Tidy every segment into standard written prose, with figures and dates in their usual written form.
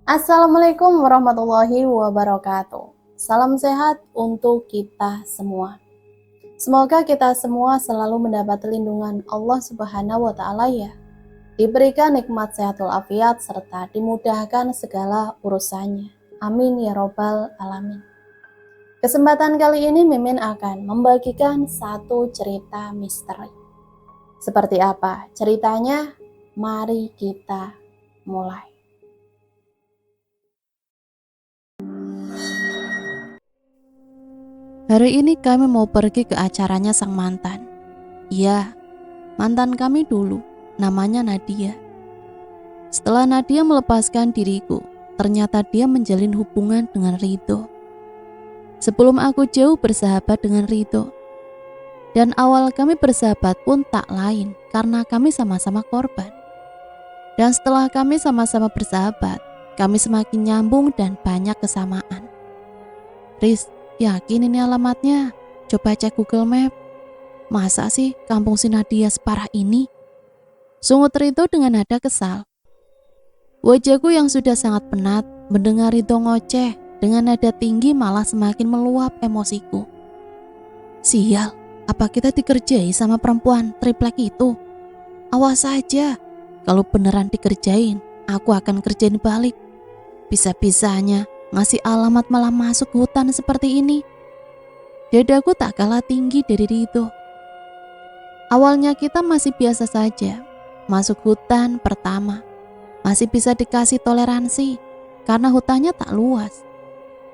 Assalamualaikum warahmatullahi wabarakatuh. Salam sehat untuk kita semua. Semoga kita semua selalu mendapat lindungan Allah Subhanahu wa Ta'ala ya. Diberikan nikmat sehatul afiat serta dimudahkan segala urusannya. Amin ya robbal alamin. Kesempatan kali ini Mimin akan membagikan satu cerita misteri. Seperti apa ceritanya? Mari kita mulai. Hari ini kami mau pergi ke acaranya sang mantan. Iya, mantan kami dulu, namanya Nadia. Setelah Nadia melepaskan diriku, ternyata dia menjalin hubungan dengan Ridho. Sebelum aku jauh bersahabat dengan Ridho. Dan awal kami bersahabat pun tak lain karena kami sama-sama korban. Dan setelah kami sama-sama bersahabat, kami semakin nyambung dan banyak kesamaan. Riz, yakin ini alamatnya? Coba cek Google Map. Masa sih kampung si Nadia separah ini? Sungut Ridho dengan nada kesal. Wajahku yang sudah sangat penat mendengar Ridho ngoceh dengan nada tinggi malah semakin meluap emosiku. Sial, apa kita dikerjai sama perempuan triplek itu? Awas saja, kalau beneran dikerjain, aku akan kerjain balik. Bisa-bisanya ngasih alamat malah masuk hutan seperti ini. Dadaku tak kalah tinggi dari Ridho. Awalnya kita masih biasa saja. Masuk hutan pertama masih bisa dikasih toleransi karena hutannya tak luas.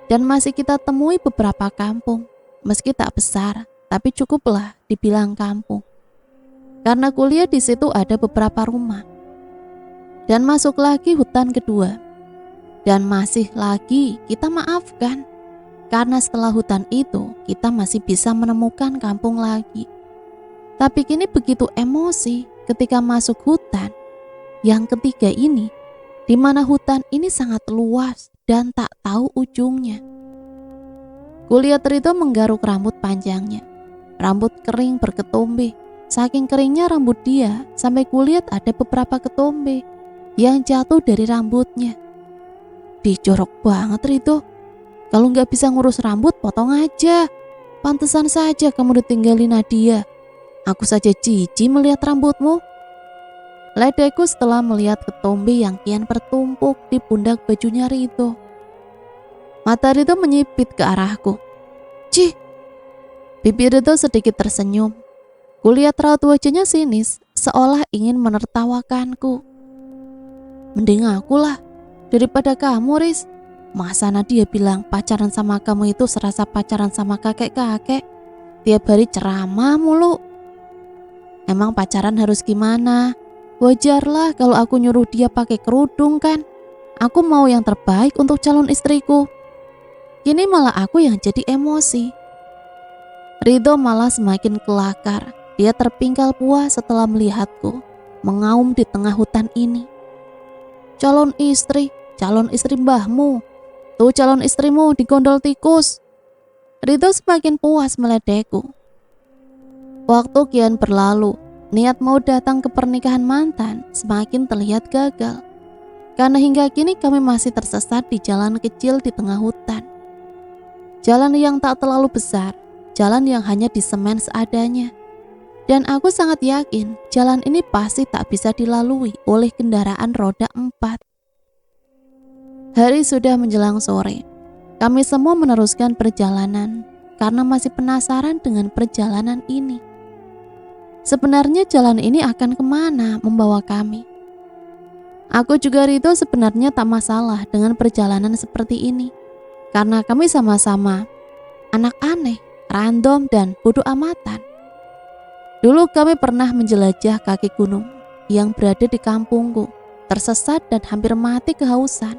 Dan masih kita temui beberapa kampung, meski tak besar, tapi cukuplah dibilang kampung. Karena kuliah di situ ada beberapa rumah. Dan masuk lagi hutan kedua. Dan masih lagi kita maafkan. Karena setelah hutan itu kita masih bisa menemukan kampung lagi. Tapi kini begitu emosi ketika masuk hutan yang ketiga ini, di mana hutan ini sangat luas dan tak tahu ujungnya. Kulihat Ridho menggaruk rambut panjangnya. Rambut kering berketombe. Saking keringnya rambut dia sampai kulihat ada beberapa ketombe yang jatuh dari rambutnya. Dijorok banget Ridho. Kalau nggak bisa ngurus rambut, potong aja. Pantesan saja kamu ditinggalin Nadia. Aku saja jijik melihat rambutmu. Ledekku setelah melihat ketombe yang kian bertumpuk di pundak bajunya Ridho. Mata Ridho menyipit ke arahku. Cih! Bibir Ridho sedikit tersenyum. Kulihat raut wajahnya sinis, seolah ingin menertawakanku. Mending aku lah daripada kamu, Riz. Masa Nadia bilang pacaran sama kamu itu serasa pacaran sama kakek-kakek. Tiap hari ceramah mulu. Emang pacaran harus gimana? Wajarlah kalau aku nyuruh dia pakai kerudung kan. Aku mau yang terbaik untuk calon istriku. Kini malah aku yang jadi emosi. Ridho malah semakin kelakar. Dia terpingkal puas setelah melihatku mengaum di tengah hutan ini. Calon istri mbahmu. Tuh calon istrimu digondol tikus. Ridho semakin puas meledekku. Waktu kian berlalu, niat mau datang ke pernikahan mantan semakin terlihat gagal. Karena hingga kini kami masih tersesat di jalan kecil di tengah hutan. Jalan yang tak terlalu besar, jalan yang hanya disemen seadanya. Dan aku sangat yakin jalan ini pasti tak bisa dilalui oleh kendaraan roda 4. Hari sudah menjelang sore. Kami semua meneruskan perjalanan karena masih penasaran dengan perjalanan ini. Sebenarnya jalan ini akan kemana membawa kami? Aku juga Ridho sebenarnya tak masalah dengan perjalanan seperti ini. Karena kami sama-sama anak aneh, random dan bodoh amatan. Dulu kami pernah menjelajah kaki gunung yang berada di kampungku, tersesat dan hampir mati kehausan.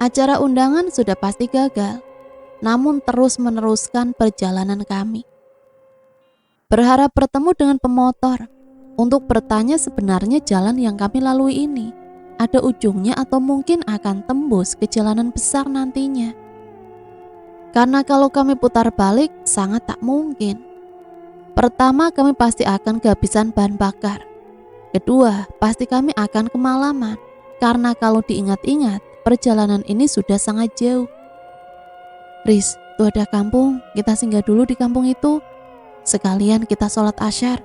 Acara undangan sudah pasti gagal, namun terus meneruskan perjalanan kami. Berharap bertemu dengan pemotor untuk bertanya sebenarnya jalan yang kami lalui ini ada ujungnya atau mungkin akan tembus ke jalanan besar nantinya. Karena kalau kami putar balik sangat tak mungkin. Pertama, kami pasti akan kehabisan bahan bakar. Kedua, pasti kami akan kemalaman. Karena kalau diingat-ingat, perjalanan ini sudah sangat jauh. Riz, tuh ada kampung, kita singgah dulu di kampung itu. Sekalian kita sholat asyar.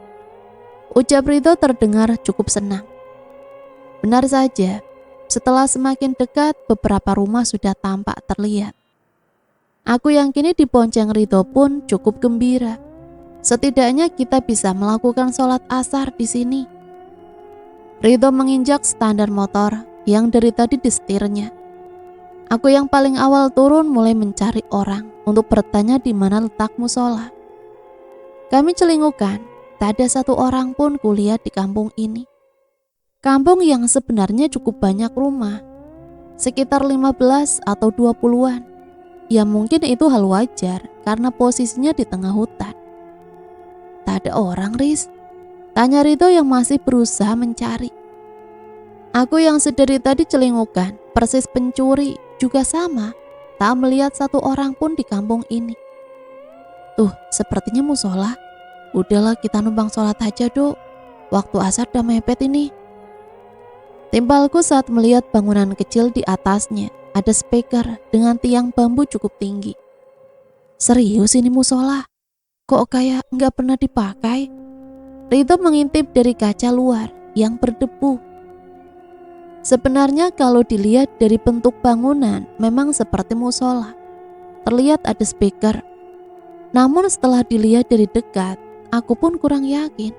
Ucap Ridho terdengar cukup senang. Benar saja, setelah semakin dekat beberapa rumah sudah tampak terlihat. Aku yang kini dibonceng Ridho pun cukup gembira. Setidaknya kita bisa melakukan sholat asar di sini. Ridho menginjak standar motor yang dari tadi disetirnya. Aku yang paling awal turun mulai mencari orang untuk bertanya di mana letak musola. Kami celingukan, tak ada satu orang pun kulihat di kampung ini. Kampung yang sebenarnya cukup banyak rumah, sekitar 15 atau 20-an. Ya mungkin itu hal wajar karena posisinya di tengah hutan. Tak ada orang, Riz. Tanya Ridho yang masih berusaha mencari. Aku yang sedari tadi celingukan, persis pencuri, juga sama. Tak melihat satu orang pun di kampung ini. Tuh, sepertinya musola. Udahlah kita numpang sholat aja, Dok. Waktu asar udah mepet ini. Timpalku saat melihat bangunan kecil di atasnya. Ada speaker dengan tiang bambu cukup tinggi. Serius ini musola? Kok kayak nggak pernah dipakai? Ridho mengintip dari kaca luar yang berdebu. Sebenarnya kalau dilihat dari bentuk bangunan memang seperti musola. Terlihat ada speaker. Namun setelah dilihat dari dekat, aku pun kurang yakin.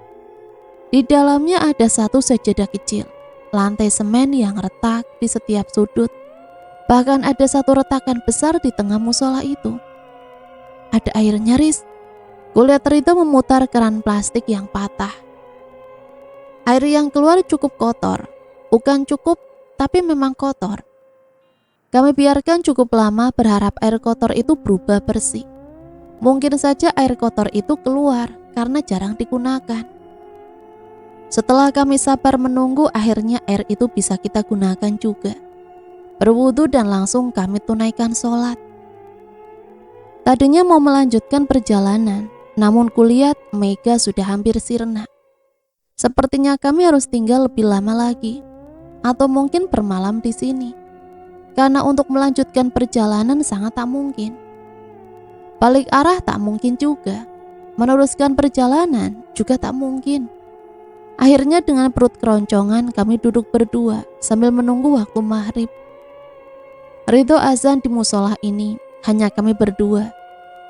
Di dalamnya ada satu sajadah kecil, lantai semen yang retak di setiap sudut. Bahkan ada satu retakan besar di tengah musola itu. Ada airnya, Riz. Kulihat Ridho memutar keran plastik yang patah. Air yang keluar cukup kotor. Bukan cukup, tapi memang kotor. Kami biarkan cukup lama berharap air kotor itu berubah bersih. Mungkin saja air kotor itu keluar karena jarang digunakan. Setelah kami sabar menunggu, akhirnya air itu bisa kita gunakan juga. Berwudu dan langsung kami tunaikan sholat. Tadinya mau melanjutkan perjalanan, namun kulihat Mega sudah hampir sirna. Sepertinya kami harus tinggal lebih lama lagi, atau mungkin bermalam di sini. Karena untuk melanjutkan perjalanan sangat tak mungkin. Balik arah tak mungkin juga. Meneruskan perjalanan juga tak mungkin. Akhirnya dengan perut keroncongan kami duduk berdua sambil menunggu waktu maghrib. Ridho azan di musola ini, hanya kami berdua,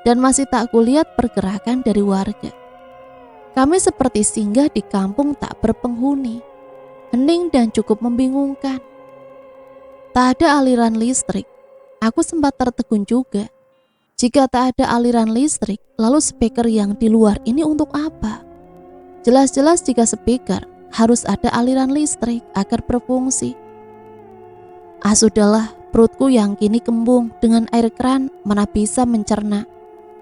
dan masih tak kulihat pergerakan dari warga. Kami seperti singgah di kampung tak berpenghuni, hening dan cukup membingungkan. Tak ada aliran listrik, aku sempat tertegun juga. Jika tak ada aliran listrik, lalu speaker yang di luar ini untuk apa? Jelas-jelas jika speaker, harus ada aliran listrik agar berfungsi. Sudahlah, perutku yang kini kembung dengan air keran mana bisa mencerna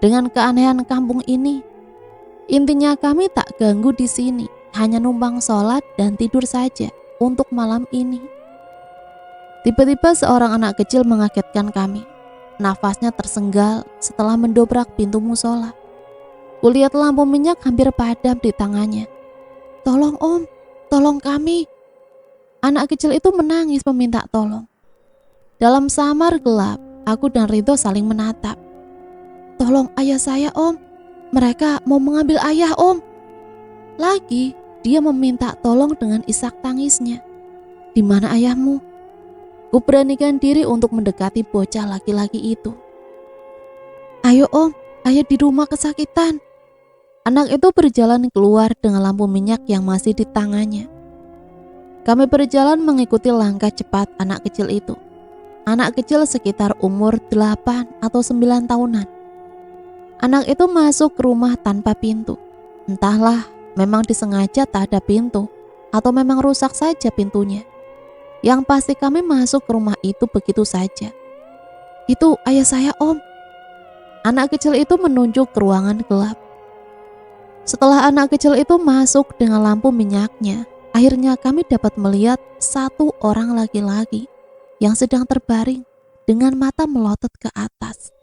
dengan keanehan kampung ini. Intinya kami tak ganggu di sini, hanya numpang sholat dan tidur saja untuk malam ini. Tiba-tiba seorang anak kecil mengagetkan kami. Nafasnya tersenggal setelah mendobrak pintu musola. Kulihat lampu minyak hampir padam di tangannya. Tolong om, tolong kami. Anak kecil itu menangis meminta tolong. Dalam samar gelap, aku dan Ridho saling menatap. Tolong ayah saya om, mereka mau mengambil ayah om. Lagi dia meminta tolong dengan isak tangisnya. Di mana ayahmu? Ku beranikan diri untuk mendekati bocah laki-laki itu. Ayo om, ayah di rumah kesakitan. Anak itu berjalan keluar dengan lampu minyak yang masih di tangannya. Kami berjalan mengikuti langkah cepat anak kecil itu. Anak kecil sekitar umur 8 atau 9 tahunan. Anak itu masuk ke rumah tanpa pintu. Entahlah, memang disengaja tak ada pintu, atau memang rusak saja pintunya. Yang pasti kami masuk ke rumah itu begitu saja. Itu ayah saya om. Anak kecil itu menunjuk ke ruangan gelap. Setelah anak kecil itu masuk dengan lampu minyaknya, akhirnya kami dapat melihat satu orang laki-laki yang sedang terbaring dengan mata melotot ke atas.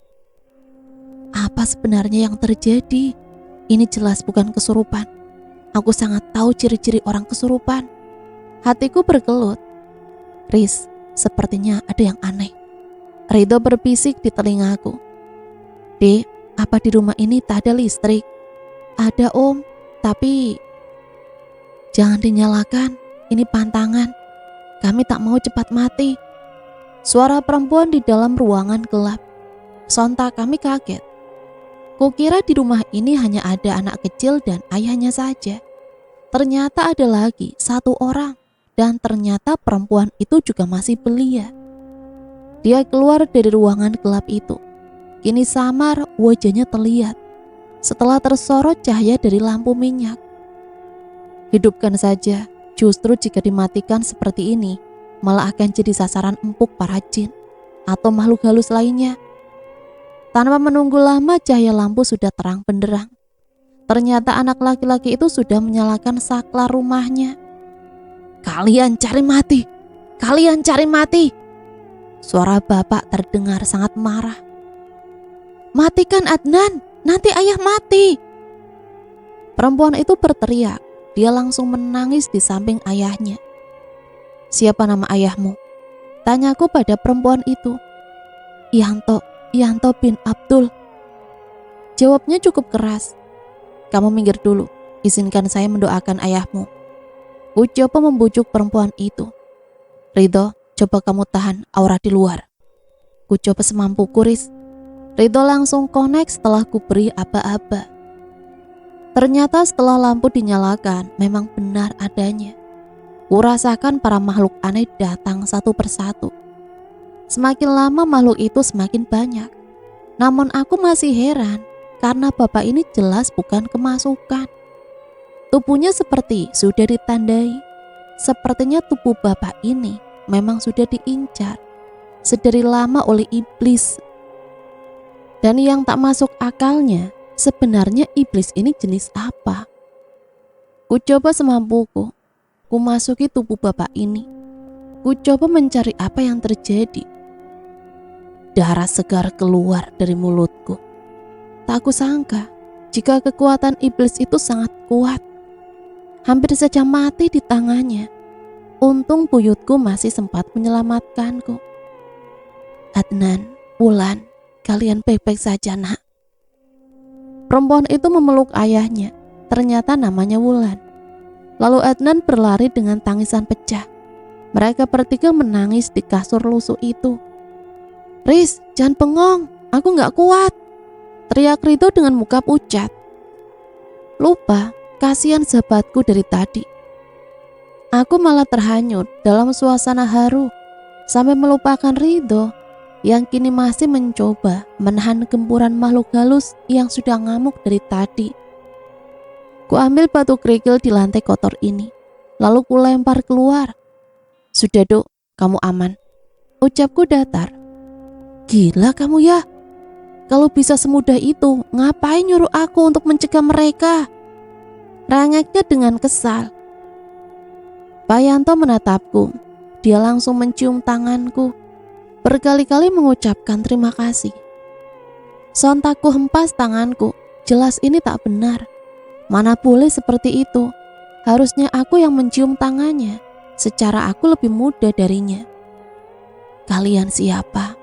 Apa sebenarnya yang terjadi? Ini jelas bukan kesurupan. Aku sangat tahu ciri-ciri orang kesurupan. Hatiku bergelut. Riz, sepertinya ada yang aneh. Ridho berbisik di telingaku. Dek, apa di rumah ini tak ada listrik? Ada om, tapi jangan dinyalakan, ini pantangan. Kami tak mau cepat mati. Suara perempuan di dalam ruangan gelap. Sontak kami kaget. Kukira di rumah ini hanya ada anak kecil dan ayahnya saja. Ternyata ada lagi satu orang, dan ternyata perempuan itu juga masih belia. Dia keluar dari ruangan gelap itu. Kini samar, wajahnya terlihat setelah tersorot cahaya dari lampu minyak. Hidupkan saja, justru jika dimatikan seperti ini, malah akan jadi sasaran empuk para jin atau makhluk halus lainnya. Tanpa menunggu lama, cahaya lampu sudah terang benderang. Ternyata anak laki-laki itu sudah menyalakan saklar rumahnya. Kalian cari mati! Kalian cari mati! Suara bapak terdengar sangat marah. Matikan Adnan, nanti ayah mati! Perempuan itu berteriak. Dia langsung menangis di samping ayahnya. Siapa nama ayahmu? Tanyaku pada perempuan itu. Yanto bin Abdul. Jawabnya cukup keras. Kamu minggir dulu, izinkan saya mendoakan ayahmu. Ku coba membujuk perempuan itu. Ridho, coba kamu tahan aura di luar. Ku coba semampuku, Riz. Ridho langsung connect setelah ku beri aba-aba. Ternyata setelah lampu dinyalakan, memang benar adanya. Ku rasakan para makhluk aneh datang satu persatu. Semakin lama makhluk itu semakin banyak. Namun aku masih heran, karena bapak ini jelas bukan kemasukan. Tubuhnya seperti sudah ditandai. Sepertinya tubuh bapak ini memang sudah diincar sedari lama oleh iblis. Dan yang tak masuk akalnya, sebenarnya iblis ini jenis apa? Ku coba semampuku, ku masuki tubuh bapak ini. Ku coba mencari apa yang terjadi. Darah segar keluar dari mulutku. Tak kusangka jika kekuatan iblis itu sangat kuat. Hampir saja mati di tangannya. Untung buyutku masih sempat menyelamatkanku. Adnan, Wulan, kalian baik-baik saja, nak. Perempuan itu memeluk ayahnya. Ternyata namanya Wulan. Lalu Adnan berlari dengan tangisan pecah. Mereka bertiga menangis di kasur lusuh itu. Riz, jangan bengong, aku gak kuat. Teriak Ridho dengan muka pucat. Lupa, kasihan sahabatku dari tadi. Aku malah terhanyut dalam suasana haru sampai melupakan Ridho yang kini masih mencoba menahan gempuran makhluk halus yang sudah ngamuk dari tadi. Ku ambil batu kerikil di lantai kotor ini, lalu ku lempar keluar. Sudah Dok, kamu aman. Ucapku datar. Gila kamu ya. Kalau bisa semudah itu, ngapain nyuruh aku untuk mencegah mereka? Rangeknya dengan kesal. Pak Yanto menatapku. Dia langsung mencium tanganku. Berkali-kali mengucapkan terima kasih. Sontak ku hempas tanganku. Jelas ini tak benar. Mana boleh seperti itu. Harusnya aku yang mencium tangannya. Secara aku lebih muda darinya. Kalian siapa?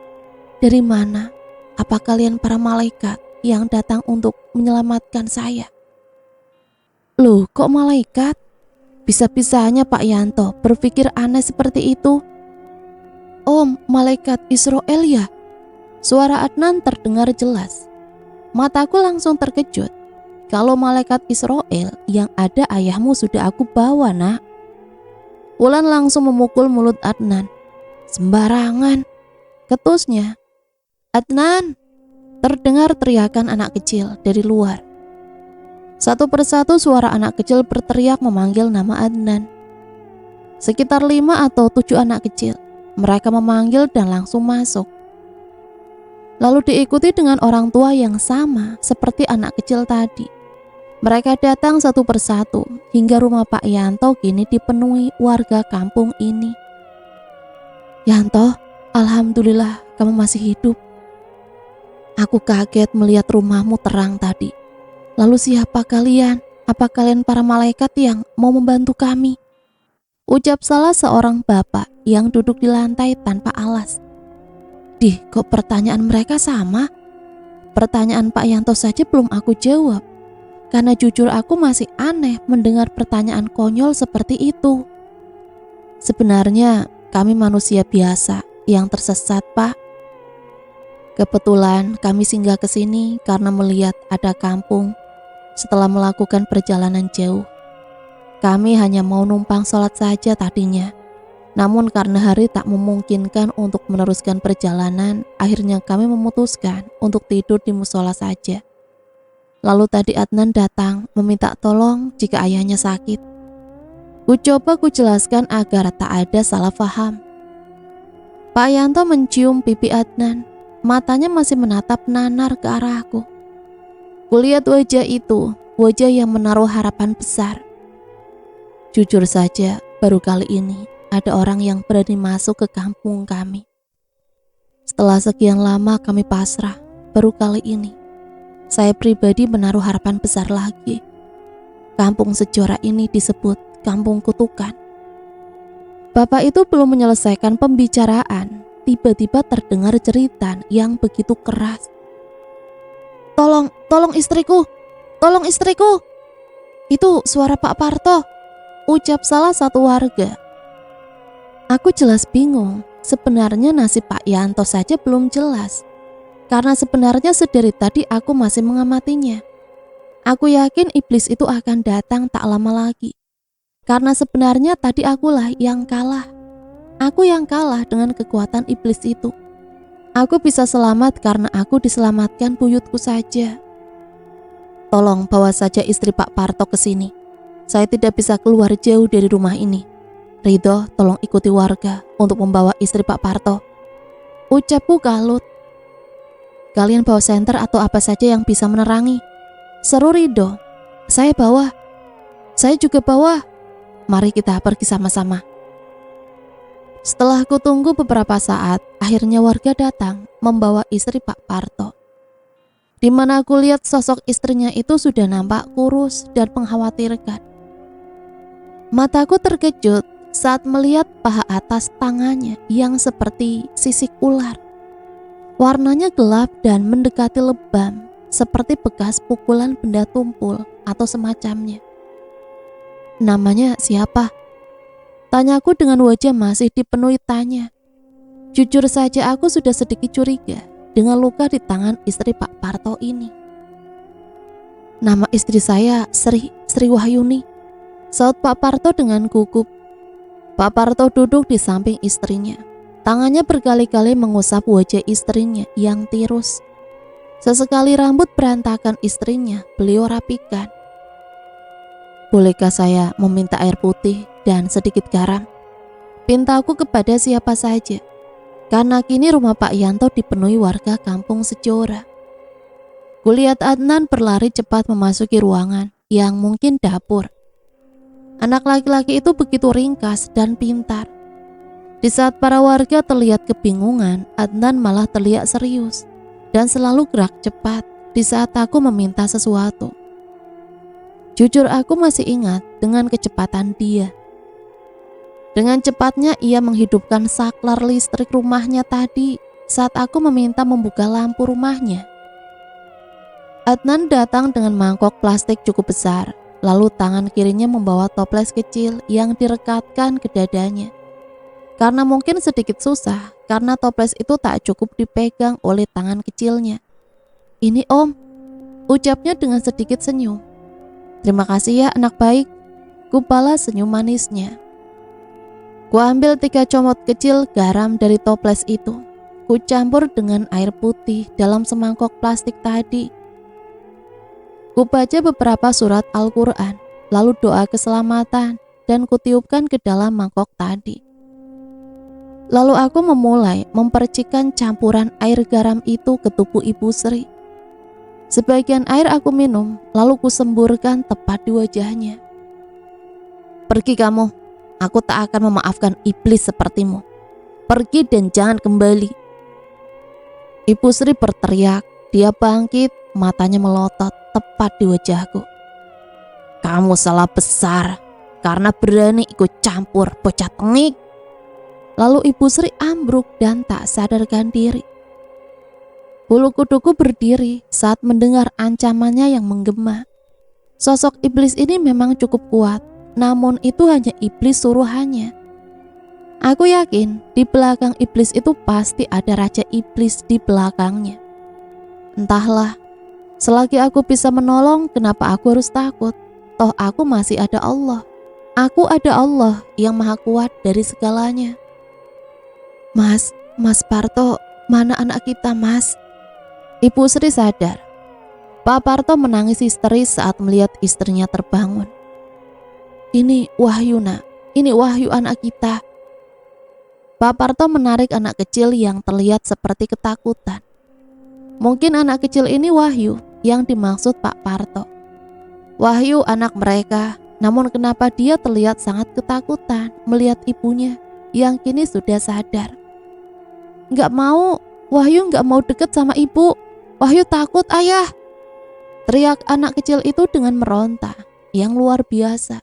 Dari mana? Apa kalian para malaikat yang datang untuk menyelamatkan saya? Loh, kok malaikat? Bisa-bisanya Pak Yanto berpikir aneh seperti itu. Om, malaikat Israel ya? Suara Adnan terdengar jelas. Mataku langsung terkejut. Kalau malaikat Israel yang ada ayahmu sudah aku bawa, nak. Wulan langsung memukul mulut Adnan. Sembarangan, ketusnya. Adnan, terdengar teriakan anak kecil dari luar. Satu persatu suara anak kecil berteriak memanggil nama Adnan. Sekitar 5 atau 7 anak kecil. Mereka memanggil dan langsung masuk. Lalu diikuti dengan orang tua yang sama seperti anak kecil tadi. Mereka datang satu persatu hingga rumah Pak Yanto kini dipenuhi warga kampung ini. Yanto, alhamdulillah kamu masih hidup. Aku kaget melihat rumahmu terang tadi. Lalu siapa kalian? Apa kalian para malaikat yang mau membantu kami? Ucap salah seorang bapak yang duduk di lantai tanpa alas. Dih, kok pertanyaan mereka sama? Pertanyaan Pak Yanto saja belum aku jawab. Karena jujur aku masih aneh mendengar pertanyaan konyol seperti itu. Sebenarnya kami manusia biasa yang tersesat, Pak. Kebetulan kami singgah ke sini karena melihat ada kampung setelah melakukan perjalanan jauh. Kami hanya mau numpang sholat saja tadinya. Namun karena hari tak memungkinkan untuk meneruskan perjalanan, akhirnya kami memutuskan untuk tidur di musola saja. Lalu tadi Adnan datang meminta tolong jika ayahnya sakit. Ku coba jelaskan agar tak ada salah paham. Pak Yanto mencium pipi Adnan, matanya masih menatap nanar ke arahku. Kulihat wajah itu, wajah yang menaruh harapan besar. Jujur saja, baru kali ini ada orang yang berani masuk ke kampung kami. Setelah sekian lama kami pasrah, baru kali ini saya pribadi menaruh harapan besar lagi. Kampung Sejora ini disebut Kampung Kutukan. Bapak itu belum menyelesaikan pembicaraan, tiba-tiba terdengar jeritan yang begitu keras. Tolong istriku, tolong istriku. Itu suara Pak Parto, ucap salah satu warga. Aku jelas bingung, sebenarnya nasib Pak Yanto saja belum jelas. Karena sebenarnya sedari tadi aku masih mengamatinya. Aku yakin iblis itu akan datang tak lama lagi. Karena sebenarnya tadi akulah yang kalah. Aku yang kalah dengan kekuatan iblis itu. Aku bisa selamat karena aku diselamatkan buyutku saja. Tolong bawa saja istri Pak Parto ke sini. Saya tidak bisa keluar jauh dari rumah ini. Ridho, tolong ikuti warga untuk membawa istri Pak Parto. Ucapku kalut. Kalian bawa senter atau apa saja yang bisa menerangi. Seru Ridho. Saya bawa. Saya juga bawa. Mari kita pergi sama-sama. Setelah aku tunggu beberapa saat, akhirnya warga datang membawa istri Pak Parto. Di mana aku lihat sosok istrinya itu sudah nampak kurus dan mengkhawatirkan. Mataku terkejut saat melihat paha atas tangannya yang seperti sisik ular. Warnanya gelap dan mendekati lebam, seperti bekas pukulan benda tumpul atau semacamnya. Namanya siapa? Tanyaku dengan wajah masih dipenuhi tanya. Jujur saja aku sudah sedikit curiga dengan luka di tangan istri Pak Parto ini. Nama istri saya Sri Wahyuni, saut Pak Parto dengan gugup. Pak Parto duduk di samping istrinya. Tangannya berkali-kali mengusap wajah istrinya yang tirus. Sesekali rambut berantakan istrinya beliau rapikan. Bolehkah saya meminta air putih dan sedikit garam? Pintaku kepada siapa saja. Karena kini rumah Pak Yanto dipenuhi warga kampung Sejora. Kulihat Adnan berlari cepat memasuki ruangan yang mungkin dapur. Anak laki-laki itu begitu ringkas dan pintar. Di saat para warga terlihat kebingungan, Adnan malah terlihat serius dan selalu gerak cepat di saat aku meminta sesuatu. Jujur aku masih ingat dengan kecepatan dia. Dengan cepatnya ia menghidupkan saklar listrik rumahnya tadi saat aku meminta membuka lampu rumahnya. Adnan datang dengan mangkok plastik cukup besar. Lalu tangan kirinya membawa toples kecil yang direkatkan ke dadanya. Karena mungkin sedikit susah, karena toples itu tak cukup dipegang oleh tangan kecilnya. Ini Om, ucapnya dengan sedikit senyum. Terima kasih ya anak baik, kubalas senyum manisnya. Ku ambil 3 comot kecil garam dari toples itu. Ku campur dengan air putih dalam semangkok plastik tadi. Ku baca beberapa surat Al-Quran, lalu doa keselamatan, dan kutiupkan ke dalam mangkok tadi. Lalu aku memulai mempercikan campuran air garam itu ke tubuh Ibu Sri. Sebagian air aku minum, lalu kusemburkan tepat di wajahnya. Pergi kamu, aku tak akan memaafkan iblis sepertimu. Pergi dan jangan kembali. Ibu Sri berteriak, dia bangkit, matanya melotot tepat di wajahku. Kamu salah besar karena berani ikut campur bocah tengik. Lalu Ibu Sri ambruk dan tak sadarkan diri. Bulu kuduku berdiri saat mendengar ancamannya yang menggema. Sosok iblis ini memang cukup kuat, namun itu hanya iblis suruhannya. Aku yakin di belakang iblis itu pasti ada raja iblis di belakangnya. Entahlah, selagi aku bisa menolong, kenapa aku harus takut? Toh aku masih ada Allah. Aku ada Allah yang maha kuat dari segalanya. Mas Parto, mana anak kita, Mas? Ibu Sri sadar. Pak Parto menangis histeris saat melihat istrinya terbangun. Ini Wahyu, nak. Ini Wahyu anak kita. Pak Parto menarik anak kecil yang terlihat seperti ketakutan. Mungkin anak kecil ini Wahyu yang dimaksud Pak Parto. Wahyu anak mereka, namun kenapa dia terlihat sangat ketakutan melihat ibunya yang kini sudah sadar. Nggak mau, Wahyu nggak mau deket sama ibu. Wahyu takut, ayah. Teriak anak kecil itu dengan meronta yang luar biasa.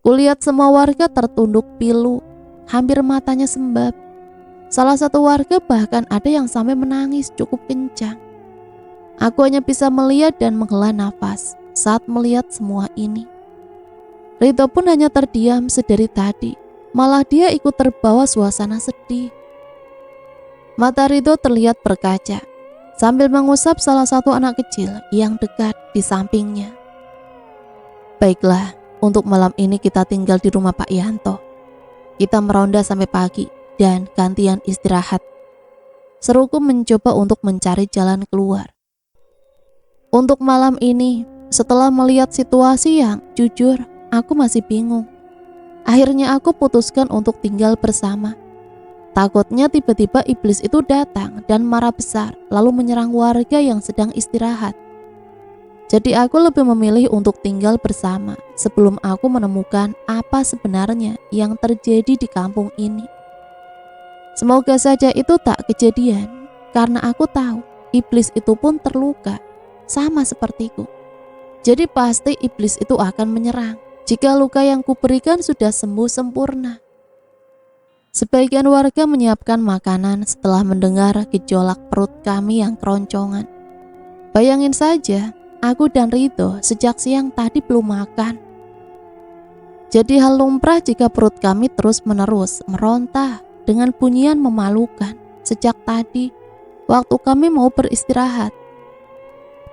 Kulihat semua warga tertunduk pilu, hampir matanya sembab. Salah satu warga bahkan ada yang sampai menangis cukup kencang. Aku hanya bisa melihat dan menghela nafas saat melihat semua ini. Rito pun hanya terdiam sedari tadi, malah dia ikut terbawa suasana sedih. Mata Rito terlihat berkaca sambil mengusap salah satu anak kecil yang dekat di sampingnya. Baiklah, untuk malam ini kita tinggal di rumah Pak Yanto. Kita meronda sampai pagi dan gantian istirahat. Seruku mencoba untuk mencari jalan keluar. Untuk malam ini, setelah melihat situasi yang jujur, aku masih bingung. Akhirnya aku putuskan untuk tinggal bersama. Takutnya tiba-tiba iblis itu datang dan marah besar lalu menyerang warga yang sedang istirahat. Jadi aku lebih memilih untuk tinggal bersama sebelum aku menemukan apa sebenarnya yang terjadi di kampung ini. Semoga saja itu tak kejadian, karena aku tahu iblis itu pun terluka sama sepertiku. Jadi pasti iblis itu akan menyerang jika luka yang kuberikan sudah sembuh sempurna. Sebagian warga menyiapkan makanan setelah mendengar gejolak perut kami yang keroncongan. Bayangin saja, aku dan Rito sejak siang tadi belum makan. Jadi hal lumrah jika perut kami terus-menerus meronta dengan bunyian memalukan sejak tadi waktu kami mau beristirahat.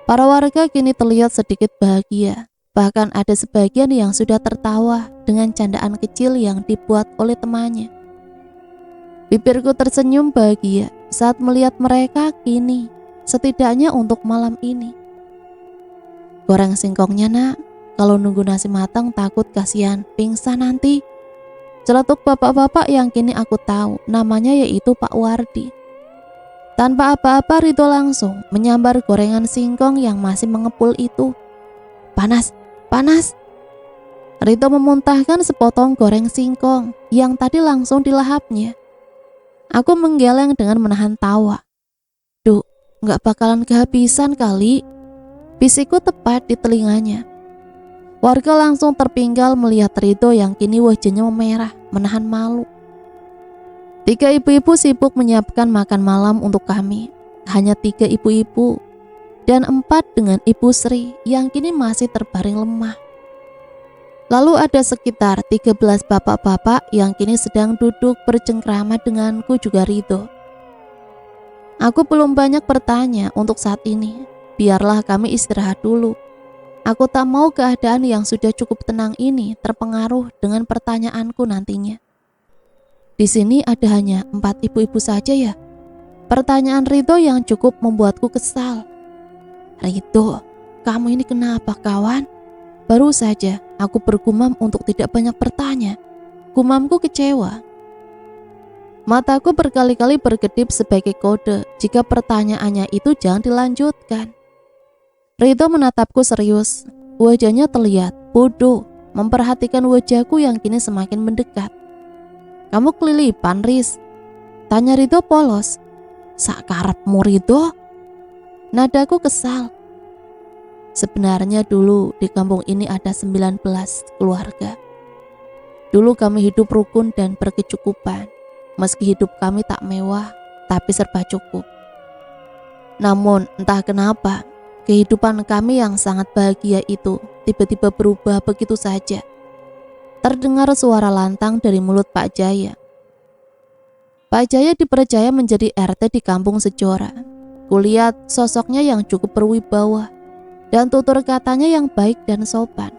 Para warga kini terlihat sedikit bahagia. Bahkan ada sebagian yang sudah tertawa dengan candaan kecil yang dibuat oleh temannya. Bibirku tersenyum bahagia saat melihat mereka kini, setidaknya untuk malam ini. Goreng singkongnya, nak. Kalau nunggu nasi matang takut kasihan pingsan nanti. Celetuk bapak-bapak yang kini aku tahu namanya yaitu Pak Wardi. Tanpa apa-apa Rito langsung menyambar gorengan singkong yang masih mengepul itu. Panas, panas. Rito memuntahkan sepotong goreng singkong yang tadi langsung dilahapnya. Aku menggeleng dengan menahan tawa. Duh, gak bakalan kehabisan kali. Bisikku tepat di telinganya. Warga langsung terpinggal melihat Rito yang kini wajahnya memerah, menahan malu. 3 ibu-ibu sibuk menyiapkan makan malam untuk kami. Hanya 3 ibu-ibu dan 4 dengan Ibu Sri yang kini masih terbaring lemah. Lalu ada sekitar 13 bapak-bapak yang kini sedang duduk bercengkrama denganku juga Rito. Aku belum banyak bertanya untuk saat ini. Biarlah kami istirahat dulu. Aku tak mau keadaan yang sudah cukup tenang ini terpengaruh dengan pertanyaanku nantinya. Di sini ada hanya 4 ibu-ibu saja ya? Pertanyaan Rito yang cukup membuatku kesal. Rito, kamu ini kenapa kawan? Baru saja aku bergumam untuk tidak banyak bertanya. Gumamku kecewa. Mataku berkali-kali berkedip sebagai kode jika pertanyaannya itu jangan dilanjutkan. Rito menatapku serius. Wajahnya terlihat bodoh, memperhatikan wajahku yang kini semakin mendekat. Kamu kelilipan, Riz? Tanya Rito polos. Sakarepmu, Rito? Nadaku kesal. Sebenarnya dulu di kampung ini ada 19 keluarga. Dulu kami hidup rukun dan berkecukupan. meski hidup kami tak mewah, tapi serba cukup. Namun entah kenapa, kehidupan kami yang sangat bahagia itu tiba-tiba berubah begitu saja. Terdengar suara lantang dari mulut Pak Jaya. Pak Jaya dipercaya menjadi RT di kampung Sejora. Kulihat sosoknya yang cukup berwibawa dan tutur katanya yang baik dan sopan.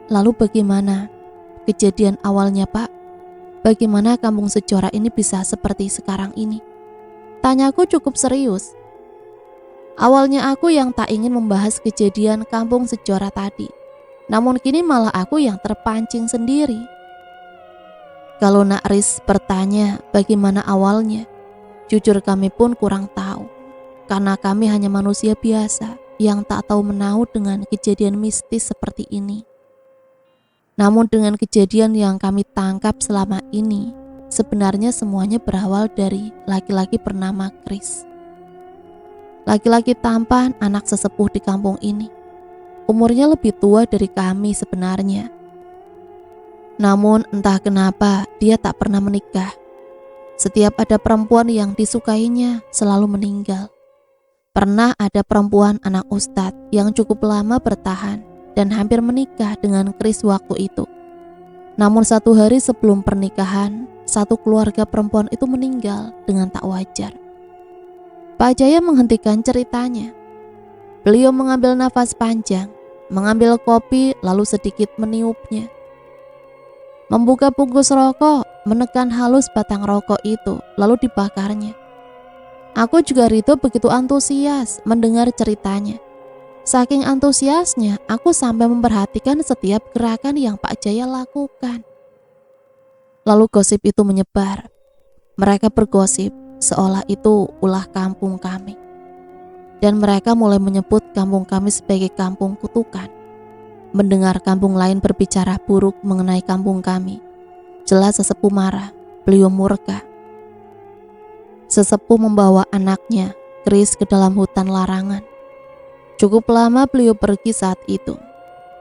Lalu bagaimana kejadian awalnya, Pak? Bagaimana kampung Sejora ini bisa seperti sekarang ini? Tanyaku cukup serius. Awalnya aku yang tak ingin membahas kejadian kampung Sejora tadi. Namun kini malah aku yang terpancing sendiri. Kalau Nak Riz bertanya bagaimana awalnya, jujur kami pun kurang tahu. Karena kami hanya manusia biasa yang tak tahu menahu dengan kejadian mistis seperti ini. Namun dengan kejadian yang kami tangkap selama ini, sebenarnya semuanya berawal dari laki-laki bernama Chris. Laki-laki tampan anak sesepuh di kampung ini. Umurnya lebih tua dari kami sebenarnya. Namun entah kenapa dia tak pernah menikah. Setiap ada perempuan yang disukainya selalu meninggal. Pernah ada perempuan anak ustadz yang cukup lama bertahan dan hampir menikah dengan Chris waktu itu. Namun satu hari sebelum pernikahan, satu keluarga perempuan itu meninggal dengan tak wajar. Pak Jaya menghentikan ceritanya. Beliau mengambil nafas panjang, mengambil kopi lalu sedikit meniupnya. Membuka bungkus rokok, menekan halus batang rokok itu, lalu dibakarnya. Aku juga Ridho begitu antusias mendengar ceritanya. Saking antusiasnya, aku sampai memperhatikan setiap gerakan yang Pak Jaya lakukan. Lalu gosip itu menyebar. Mereka bergosip seolah itu ulah kampung kami. Dan mereka mulai menyebut kampung kami sebagai kampung kutukan. Mendengar kampung lain berbicara buruk mengenai kampung kami, jelas sesepuh marah, beliau murka. Sesepuh membawa anaknya, Chris, ke dalam hutan larangan. Cukup lama beliau pergi saat itu.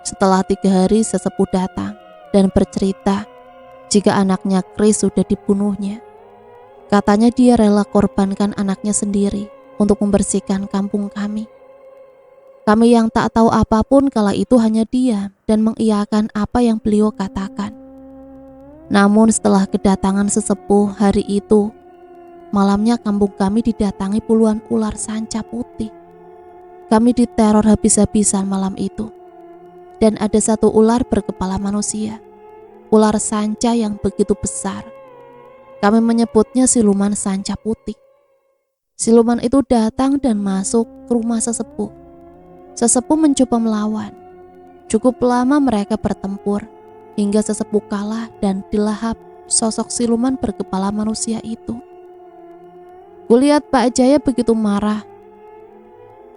Setelah 3 hari sesepuh datang dan bercerita jika anaknya Chris sudah dibunuhnya. Katanya dia rela korbankan anaknya sendiri untuk membersihkan kampung kami. Kami yang tak tahu apapun kala itu hanya diam dan mengiyakan apa yang beliau katakan. Namun setelah kedatangan sesepuh hari itu, malamnya kampung kami didatangi puluhan ular sanca putih. Kami diteror habis-habisan malam itu. Dan ada satu ular berkepala manusia, ular sanca yang begitu besar. Kami menyebutnya siluman sanca putih. Siluman itu datang dan masuk ke rumah sesepuh. Sesepuh mencoba melawan. Cukup lama mereka bertempur hingga sesepuh kalah dan dilahap sosok siluman berkepala manusia itu. Kulihat Pak Jaya begitu marah.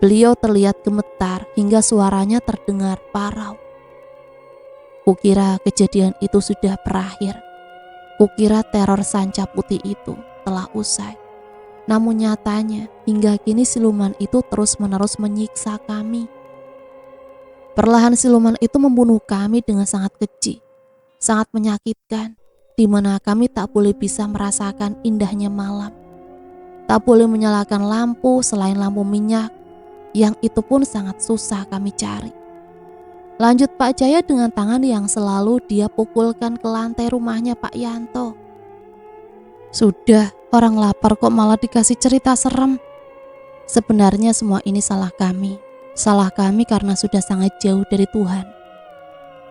Beliau terlihat gemetar hingga suaranya terdengar parau. Kukira kejadian itu sudah berakhir. Kukira teror sanca putih itu telah usai. Namun nyatanya hingga kini siluman itu terus-menerus menyiksa kami. Perlahan siluman itu membunuh kami dengan sangat keji, sangat menyakitkan, di mana kami tak boleh bisa merasakan indahnya malam. Tak boleh menyalakan lampu selain lampu minyak, yang itu pun sangat susah kami cari. Lanjut Pak Jaya dengan tangan yang selalu dia pukulkan ke lantai rumahnya Pak Yanto. Sudah, orang lapar kok malah dikasih cerita serem. Sebenarnya semua ini salah kami. Salah kami karena sudah sangat jauh dari Tuhan.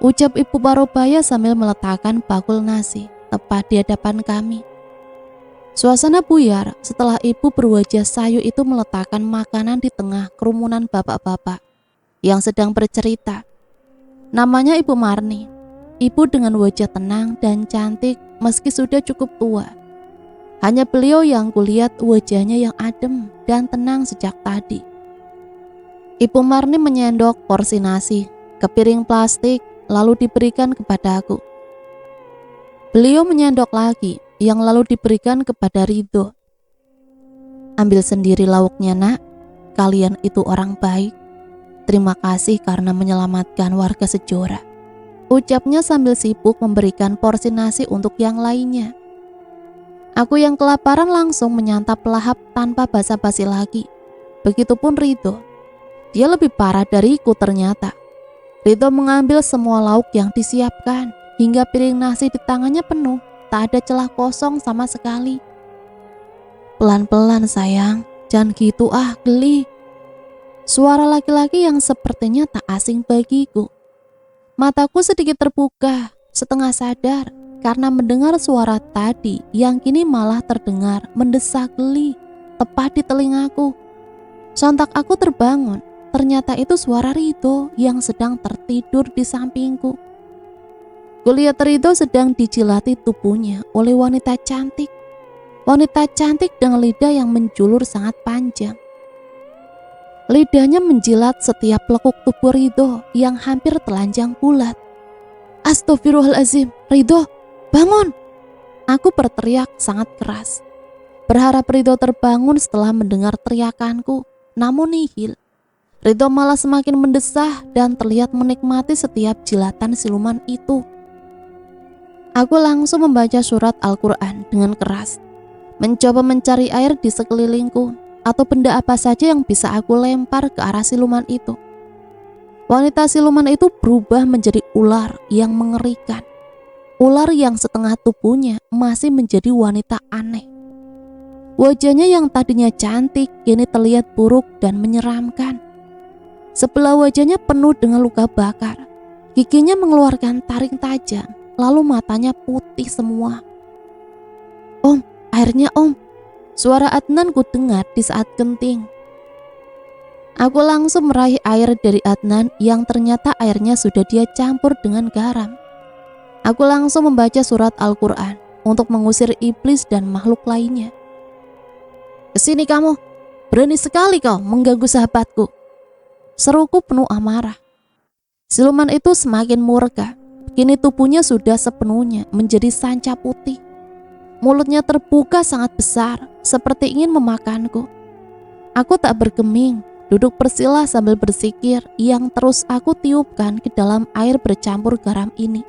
Ucap Ibu Parobaya sambil meletakkan bakul nasi tepat di hadapan kami. Suasana buyar setelah ibu berwajah sayu itu meletakkan makanan di tengah kerumunan bapak-bapak yang sedang bercerita. Namanya Ibu Marni. Ibu dengan wajah tenang dan cantik meski sudah cukup tua. Hanya beliau yang kulihat wajahnya yang adem dan tenang sejak tadi. Ibu Marni menyendok porsi nasi ke piring plastik lalu diberikan kepadaku. Beliau menyendok lagi yang lalu diberikan kepada Ridho. Ambil sendiri lauknya nak, kalian itu orang baik. Terima kasih karena menyelamatkan warga Sejora. Ucapnya sambil sibuk memberikan porsi nasi untuk yang lainnya. Aku yang kelaparan langsung menyantap lahap tanpa basa-basi lagi. Begitupun Ridho. Dia lebih parah dariku ternyata. Ridho mengambil semua lauk yang disiapkan, hingga piring nasi di tangannya penuh, tak ada celah kosong sama sekali. Pelan-pelan sayang, jangan gitu geli. Suara laki-laki yang sepertinya tak asing bagiku. Mataku sedikit terbuka, setengah sadar, karena mendengar suara tadi yang kini malah terdengar mendesak geli, tepat di telingaku. Sontak aku terbangun, ternyata itu suara Ridho yang sedang tertidur di sampingku. Kulihat Ridho sedang dijilati tubuhnya oleh wanita cantik. Wanita cantik dengan lidah yang menjulur sangat panjang. Lidahnya menjilat setiap lekuk tubuh Ridho yang hampir telanjang bulat. Astagfirullahaladzim, Ridho, bangun! Aku berteriak sangat keras. Berharap Ridho terbangun setelah mendengar teriakanku, namun nihil. Ridho malah semakin mendesah dan terlihat menikmati setiap jilatan siluman itu. Aku langsung membaca surat Al-Quran dengan keras, mencoba mencari air di sekelilingku atau benda apa saja yang bisa aku lempar ke arah siluman itu. Wanita siluman itu berubah menjadi ular yang mengerikan. Ular yang setengah tubuhnya masih menjadi wanita aneh. Wajahnya yang tadinya cantik kini terlihat buruk dan menyeramkan. Sebelah wajahnya penuh dengan luka bakar. Giginya mengeluarkan taring tajam, lalu matanya putih semua. Om, airnya om. Suara Adnan ku dengar di saat genting. Aku langsung meraih air dari Adnan yang ternyata airnya sudah dia campur dengan garam. Aku langsung membaca surat Al-Quran untuk mengusir iblis dan makhluk lainnya. Kesini kamu, berani sekali kau mengganggu sahabatku. Seruku penuh amarah. Siluman itu semakin murka. Kini tubuhnya sudah sepenuhnya menjadi sanca putih. Mulutnya terbuka sangat besar, seperti ingin memakanku. Aku tak bergeming, duduk bersila sambil bersikir yang terus aku tiupkan ke dalam air bercampur garam ini.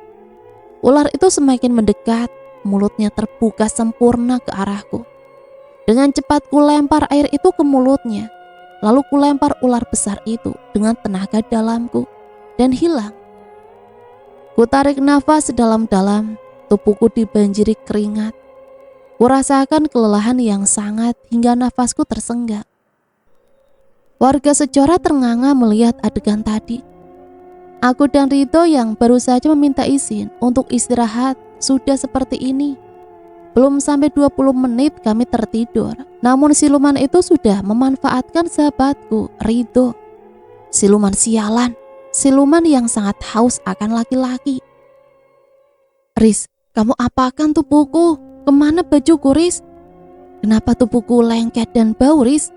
Ular itu semakin mendekat, mulutnya terbuka sempurna ke arahku. Dengan cepat ku lempar air itu ke mulutnya, lalu ku lempar ular besar itu dengan tenaga dalamku dan hilang. Ku tarik nafas dalam-dalam, tubuhku dibanjiri keringat. Kurasakan kelelahan yang sangat hingga nafasku tersenggak. Warga Sejora ternganga melihat adegan tadi. Aku dan Ridho yang baru saja meminta izin untuk istirahat sudah seperti ini. Belum sampai 20 menit kami tertidur, namun siluman itu sudah memanfaatkan sahabatku, Ridho. Siluman sialan, siluman yang sangat haus akan laki-laki. Riz, kamu apakan tubuhku? Kemana bajuku, Riz? Kenapa tubuhku lengket dan bau, Riz?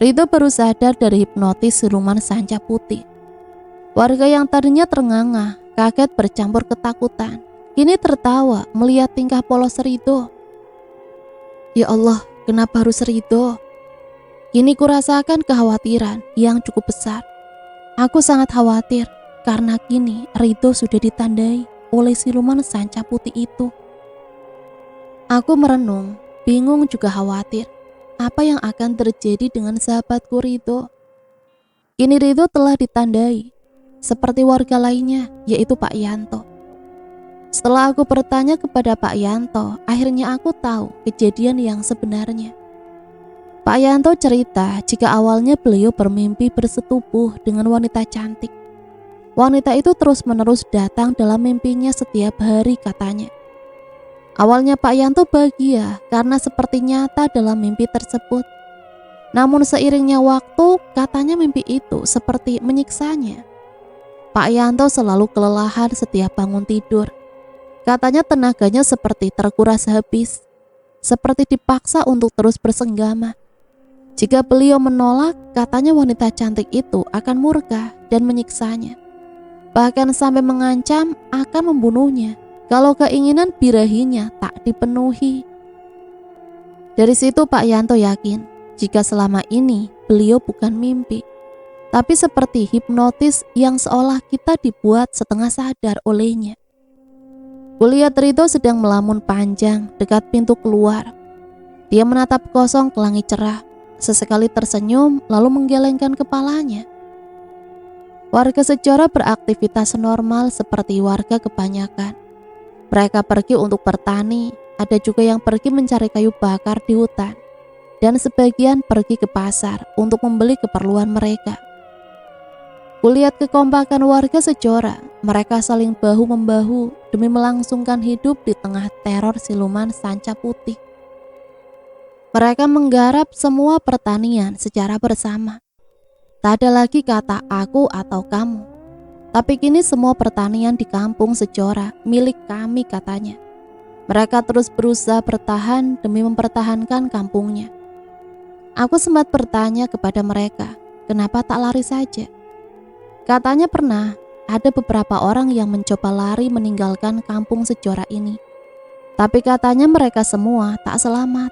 Ridho baru sadar dari hipnotis siluman sanca putih. Warga yang tadinya ternganga, kaget bercampur ketakutan, kini tertawa melihat tingkah polos Ridho. Ya Allah, kenapa harus Ridho? Kini kurasakan kekhawatiran yang cukup besar. Aku sangat khawatir karena kini Ridho sudah ditandai oleh siluman sanca putih itu. Aku merenung, bingung juga khawatir. Apa yang akan terjadi dengan sahabatku Ridho? Kini Ridho telah ditandai, seperti warga lainnya, yaitu Pak Yanto. Setelah aku bertanya kepada Pak Yanto, akhirnya aku tahu kejadian yang sebenarnya. Pak Yanto cerita jika awalnya beliau bermimpi bersetubuh dengan wanita cantik. Wanita itu terus-menerus datang dalam mimpinya setiap hari katanya. Awalnya Pak Yanto bahagia karena seperti nyata dalam mimpi tersebut. Namun seiringnya waktu, katanya mimpi itu seperti menyiksanya. Pak Yanto selalu kelelahan setiap bangun tidur. Katanya tenaganya seperti terkuras habis, seperti dipaksa untuk terus bersenggama. Jika beliau menolak, katanya wanita cantik itu akan murka dan menyiksanya. Bahkan sampai mengancam akan membunuhnya kalau keinginan birahinya tak dipenuhi. Dari situ Pak Yanto yakin jika selama ini beliau bukan mimpi, tapi seperti hipnotis yang seolah kita dibuat setengah sadar olehnya. Kulihat Rito sedang melamun panjang dekat pintu keluar. Dia menatap kosong ke langit cerah, sesekali tersenyum lalu menggelengkan kepalanya. Warga Sejora beraktivitas normal seperti warga kebanyakan. Mereka pergi untuk bertani, ada juga yang pergi mencari kayu bakar di hutan, dan sebagian pergi ke pasar untuk membeli keperluan mereka. Kulihat kekompakan warga Sejora, mereka saling bahu-membahu demi melangsungkan hidup di tengah teror siluman sanca putih. Mereka menggarap semua pertanian secara bersama. Tak ada lagi kata aku atau kamu. Tapi kini semua pertanian di kampung Sejora milik kami katanya. Mereka terus berusaha bertahan demi mempertahankan kampungnya. Aku sempat bertanya kepada mereka, kenapa tak lari saja? Katanya pernah ada beberapa orang yang mencoba lari meninggalkan kampung Sejora ini. Tapi katanya mereka semua tak selamat.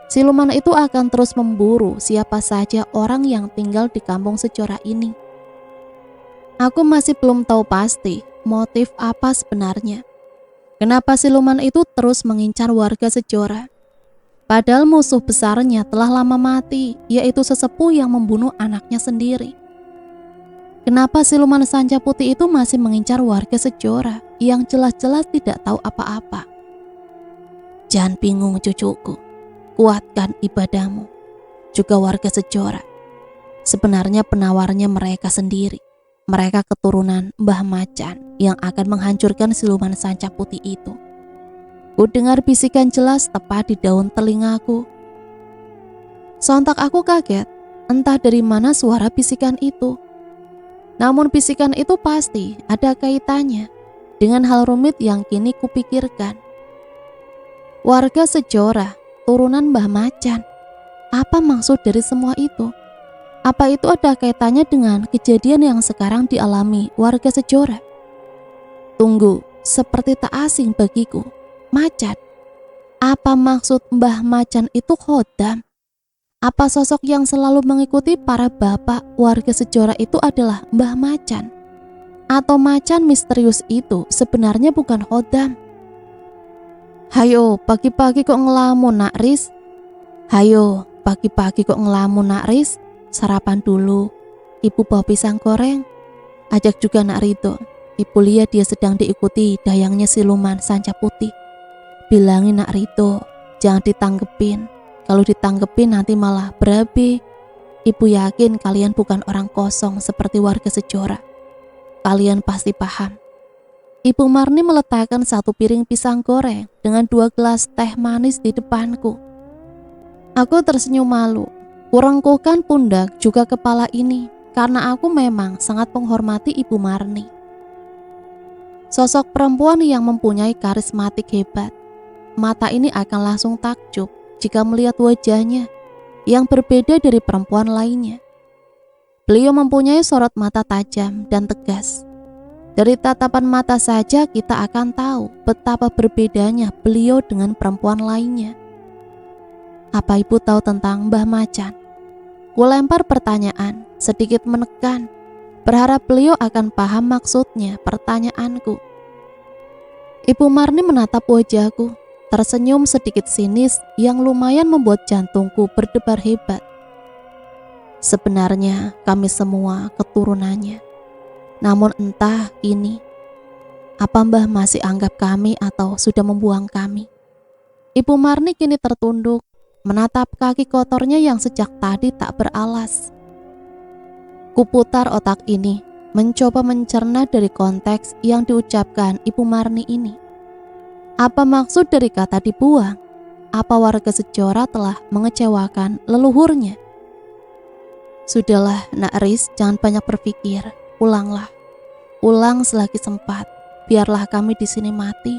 Siluman itu akan terus memburu siapa saja orang yang tinggal di kampung Sejora ini. Aku masih belum tahu pasti motif apa sebenarnya. Kenapa siluman itu terus mengincar warga Sejora? Padahal musuh besarnya telah lama mati, yaitu sesepuh yang membunuh anaknya sendiri. Kenapa siluman sanca putih itu masih mengincar warga Sejora yang jelas-jelas tidak tahu apa-apa? Jangan bingung cucuku, kuatkan ibadahmu. Juga warga Sejora, sebenarnya penawarnya mereka sendiri. Mereka keturunan Mbah Macan yang akan menghancurkan siluman sanca putih itu. Ku dengar bisikan jelas tepat di daun telingaku. Sontak aku kaget, entah dari mana suara bisikan itu. Namun bisikan itu pasti ada kaitannya dengan hal rumit yang kini kupikirkan. Warga Sejora, turunan Mbah Macan. Apa maksud dari semua itu? Apa itu ada kaitannya dengan kejadian yang sekarang dialami warga Sejora? Tunggu, seperti tak asing bagiku. Macan. Apa maksud Mbah Macan itu khodam? Apa sosok yang selalu mengikuti para bapak warga Sejora itu adalah Mbah Macan? Atau macan misterius itu sebenarnya bukan khodam? Hayo, pagi-pagi kok ngelamun nak Riz? Hayo, pagi-pagi kok ngelamun nak Riz? Sarapan dulu. Ibu bawa pisang goreng. Ajak juga nak Rito. Ibu lihat dia sedang diikuti dayangnya siluman sanca putih. Bilangin nak Rito, jangan ditanggepin. Kalau ditanggepin nanti malah berabe. Ibu yakin kalian bukan orang kosong seperti warga Sejora. Kalian pasti paham. Ibu Marni meletakkan satu piring pisang goreng dengan 2 gelas teh manis di depanku. Aku tersenyum malu. Kurengkuhkan pundak juga kepala ini karena aku memang sangat menghormati Ibu Marni. Sosok perempuan yang mempunyai karismatik hebat. Mata ini akan langsung takjub jika melihat wajahnya yang berbeda dari perempuan lainnya. Beliau mempunyai sorot mata tajam dan tegas. Dari tatapan mata saja kita akan tahu betapa berbedanya beliau dengan perempuan lainnya. Apa ibu tahu tentang Mbah Macan? Kulempar pertanyaan, sedikit menekan, berharap beliau akan paham maksudnya pertanyaanku. Ibu Marni menatap wajahku, tersenyum sedikit sinis yang lumayan membuat jantungku berdebar hebat. Sebenarnya kami semua keturunannya. Namun entah kini, apa Mbah masih anggap kami atau sudah membuang kami? Ibu Marni kini tertunduk, menatap kaki kotornya yang sejak tadi tak beralas. Kuputar otak ini, mencoba mencerna dari konteks yang diucapkan Ibu Marni ini. Apa maksud dari kata dibuang? Apa warga Sejora telah mengecewakan leluhurnya? Sudahlah nak Riz, jangan banyak berpikir. Pulanglah. Pulang selagi sempat. Biarlah kami di sini mati.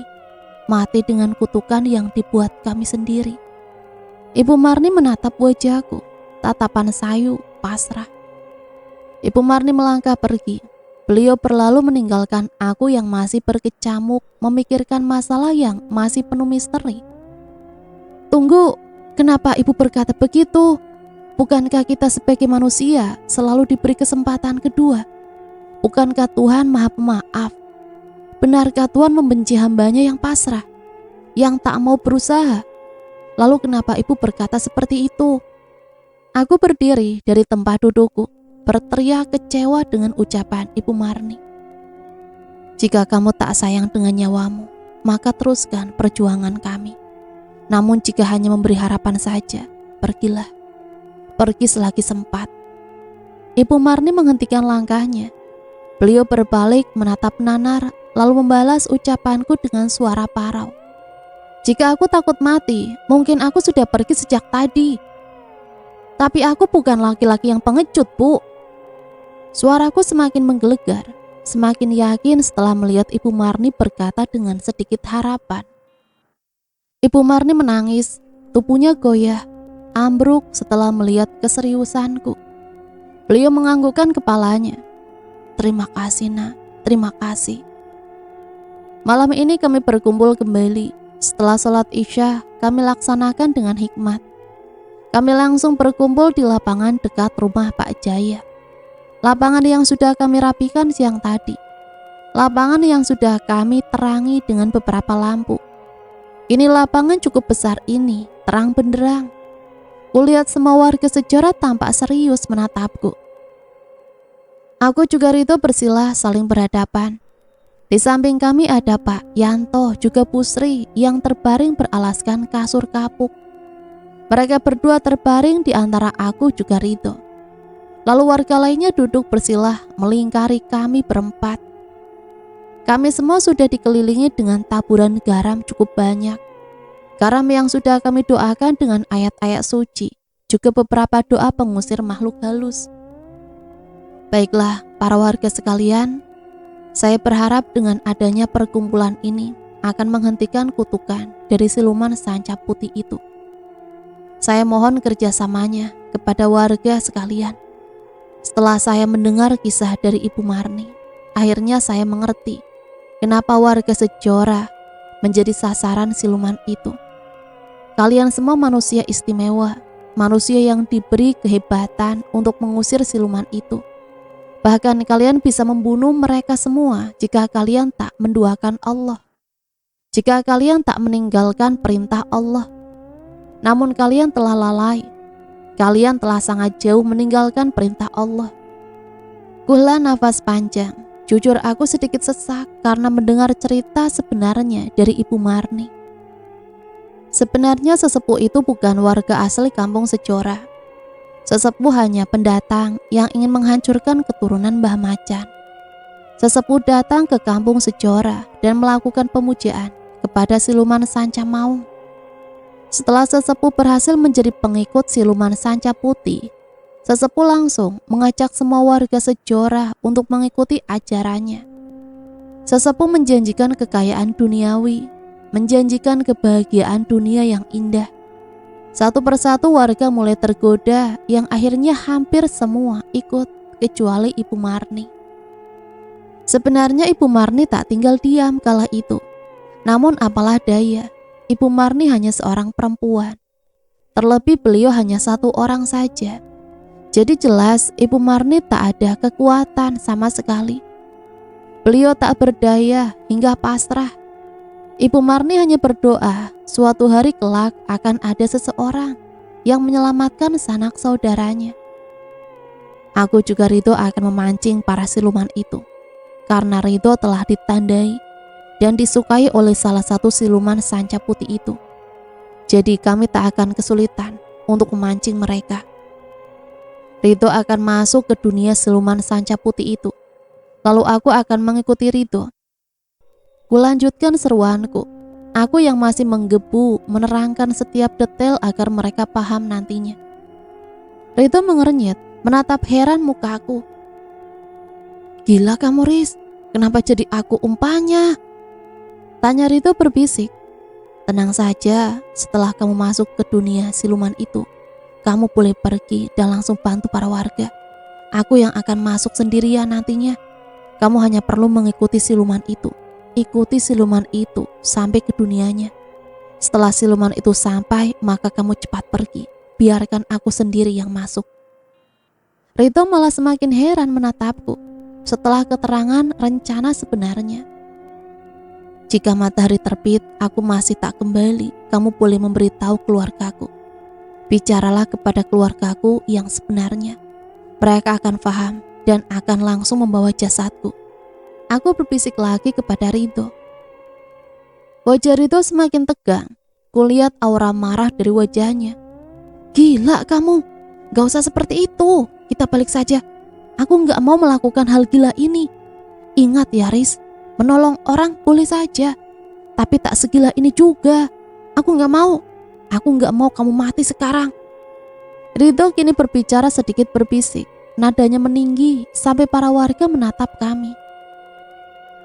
Mati dengan kutukan yang dibuat kami sendiri. Ibu Marni menatap wajahku, tatapan sayu, pasrah. Ibu Marni melangkah pergi. Beliau berlalu meninggalkan aku yang masih berkecamuk, memikirkan masalah yang masih penuh misteri. Tunggu, kenapa ibu berkata begitu? Bukankah kita sebagai manusia selalu diberi kesempatan kedua? Bukankah Tuhan Maha Pemaaf? Benarkah Tuhan membenci hambanya yang pasrah, yang tak mau berusaha? Lalu kenapa ibu berkata seperti itu? Aku berdiri dari tempat dudukku, berteriak kecewa dengan ucapan Ibu Marni. Jika kamu tak sayang dengan nyawamu, maka teruskan perjuangan kami. Namun jika hanya memberi harapan saja, pergilah. Pergi selagi sempat. Ibu Marni menghentikan langkahnya. Beliau berbalik menatap Nanar, lalu membalas ucapanku dengan suara parau. Jika aku takut mati, mungkin aku sudah pergi sejak tadi. Tapi aku bukan laki-laki yang pengecut, Bu. Suaraku semakin menggelegar, semakin yakin setelah melihat Ibu Marni berkata dengan sedikit harapan. Ibu Marni menangis, tubuhnya goyah, ambruk setelah melihat keseriusanku. Beliau menganggukkan kepalanya. Terima kasih, Nak, terima kasih. Malam ini kami berkumpul kembali. Setelah sholat Isya, kami laksanakan dengan hikmat. Kami langsung berkumpul di lapangan dekat rumah Pak Jaya. Lapangan yang sudah kami rapikan siang tadi. Lapangan yang sudah kami terangi dengan beberapa lampu. Ini lapangan cukup besar ini, terang benderang. Kulihat semua warga Sejora tampak serius menatapku. Aku juga Rito bersila saling berhadapan. Di samping kami ada Pak Yanto juga Pusri yang terbaring beralaskan kasur kapuk. Mereka berdua terbaring di antara aku juga Rito. Lalu warga lainnya duduk bersilah melingkari kami berempat. Kami semua sudah dikelilingi dengan taburan garam cukup banyak. Garam yang sudah kami doakan dengan ayat-ayat suci, juga beberapa doa pengusir makhluk halus. Baiklah, para warga sekalian, saya berharap dengan adanya perkumpulan ini akan menghentikan kutukan dari siluman sanca putih itu. Saya mohon kerjasamanya kepada warga sekalian. Setelah saya mendengar kisah dari Ibu Marni, akhirnya saya mengerti kenapa warga Sejora menjadi sasaran siluman itu. Kalian semua manusia istimewa, manusia yang diberi kehebatan untuk mengusir siluman itu. Bahkan kalian bisa membunuh mereka semua jika kalian tak menduakan Allah. Jika kalian tak meninggalkan perintah Allah. Namun kalian telah lalai. Kalian telah sangat jauh meninggalkan perintah Allah. Kuhela nafas panjang. Jujur aku sedikit sesak karena mendengar cerita sebenarnya dari Ibu Marni. Sebenarnya sesepuh itu bukan warga asli kampung Sejora. Sesepuh hanya pendatang yang ingin menghancurkan keturunan Mbah Macan. Sesepuh datang ke kampung Sejora dan melakukan pemujaan kepada siluman sanca maung. Setelah sesepuh berhasil menjadi pengikut siluman sanca putih, sesepuh langsung mengajak semua warga Sejora untuk mengikuti ajarannya. Sesepuh menjanjikan kekayaan duniawi, menjanjikan kebahagiaan dunia yang indah. Satu persatu warga mulai tergoda yang akhirnya hampir semua ikut kecuali Ibu Marni. Sebenarnya Ibu Marni tak tinggal diam kala itu. Namun apalah daya, Ibu Marni hanya seorang perempuan. Terlebih beliau hanya satu orang saja. Jadi jelas Ibu Marni tak ada kekuatan sama sekali. Beliau tak berdaya hingga pasrah. Ibu Marni hanya berdoa suatu hari kelak akan ada seseorang yang menyelamatkan sanak saudaranya. Aku juga Ridho akan memancing para siluman itu, karena Ridho telah ditandai dan disukai oleh salah satu siluman sanca putih itu. Jadi kami tak akan kesulitan untuk memancing mereka. Ridho akan masuk ke dunia siluman sanca putih itu, lalu aku akan mengikuti Ridho. Kulanjutkan seruanku. Aku yang masih menggebu menerangkan setiap detail agar mereka paham nantinya. Ridho mengernyit, menatap heran mukaku. Gila kamu Riz, kenapa jadi aku umpannya? Tanya Ridho berbisik. Tenang saja, setelah kamu masuk ke dunia siluman itu, kamu boleh pergi dan langsung bantu para warga. Aku yang akan masuk sendirian nantinya. Kamu hanya perlu mengikuti siluman itu. Ikuti siluman itu sampai ke dunianya. Setelah siluman itu sampai, maka kamu cepat pergi. Biarkan aku sendiri yang masuk. Ridho malah semakin heran menatapku setelah keterangan rencana sebenarnya. Jika matahari terbit, aku masih tak kembali. Kamu boleh memberitahu keluargaku. Bicaralah kepada keluargaku yang sebenarnya. Mereka akan paham dan akan langsung membawa jasadku. Aku berbisik lagi kepada Ridho. Wajah Ridho semakin tegang. Kulihat aura marah dari wajahnya. Gila kamu, gak usah seperti itu. Kita balik saja. Aku gak mau melakukan hal gila ini. Ingat ya Riz, menolong orang boleh saja, tapi tak segila ini juga. Aku gak mau. Aku gak mau kamu mati sekarang. Ridho kini berbicara sedikit berbisik. Nadanya meninggi sampai para warga menatap kami.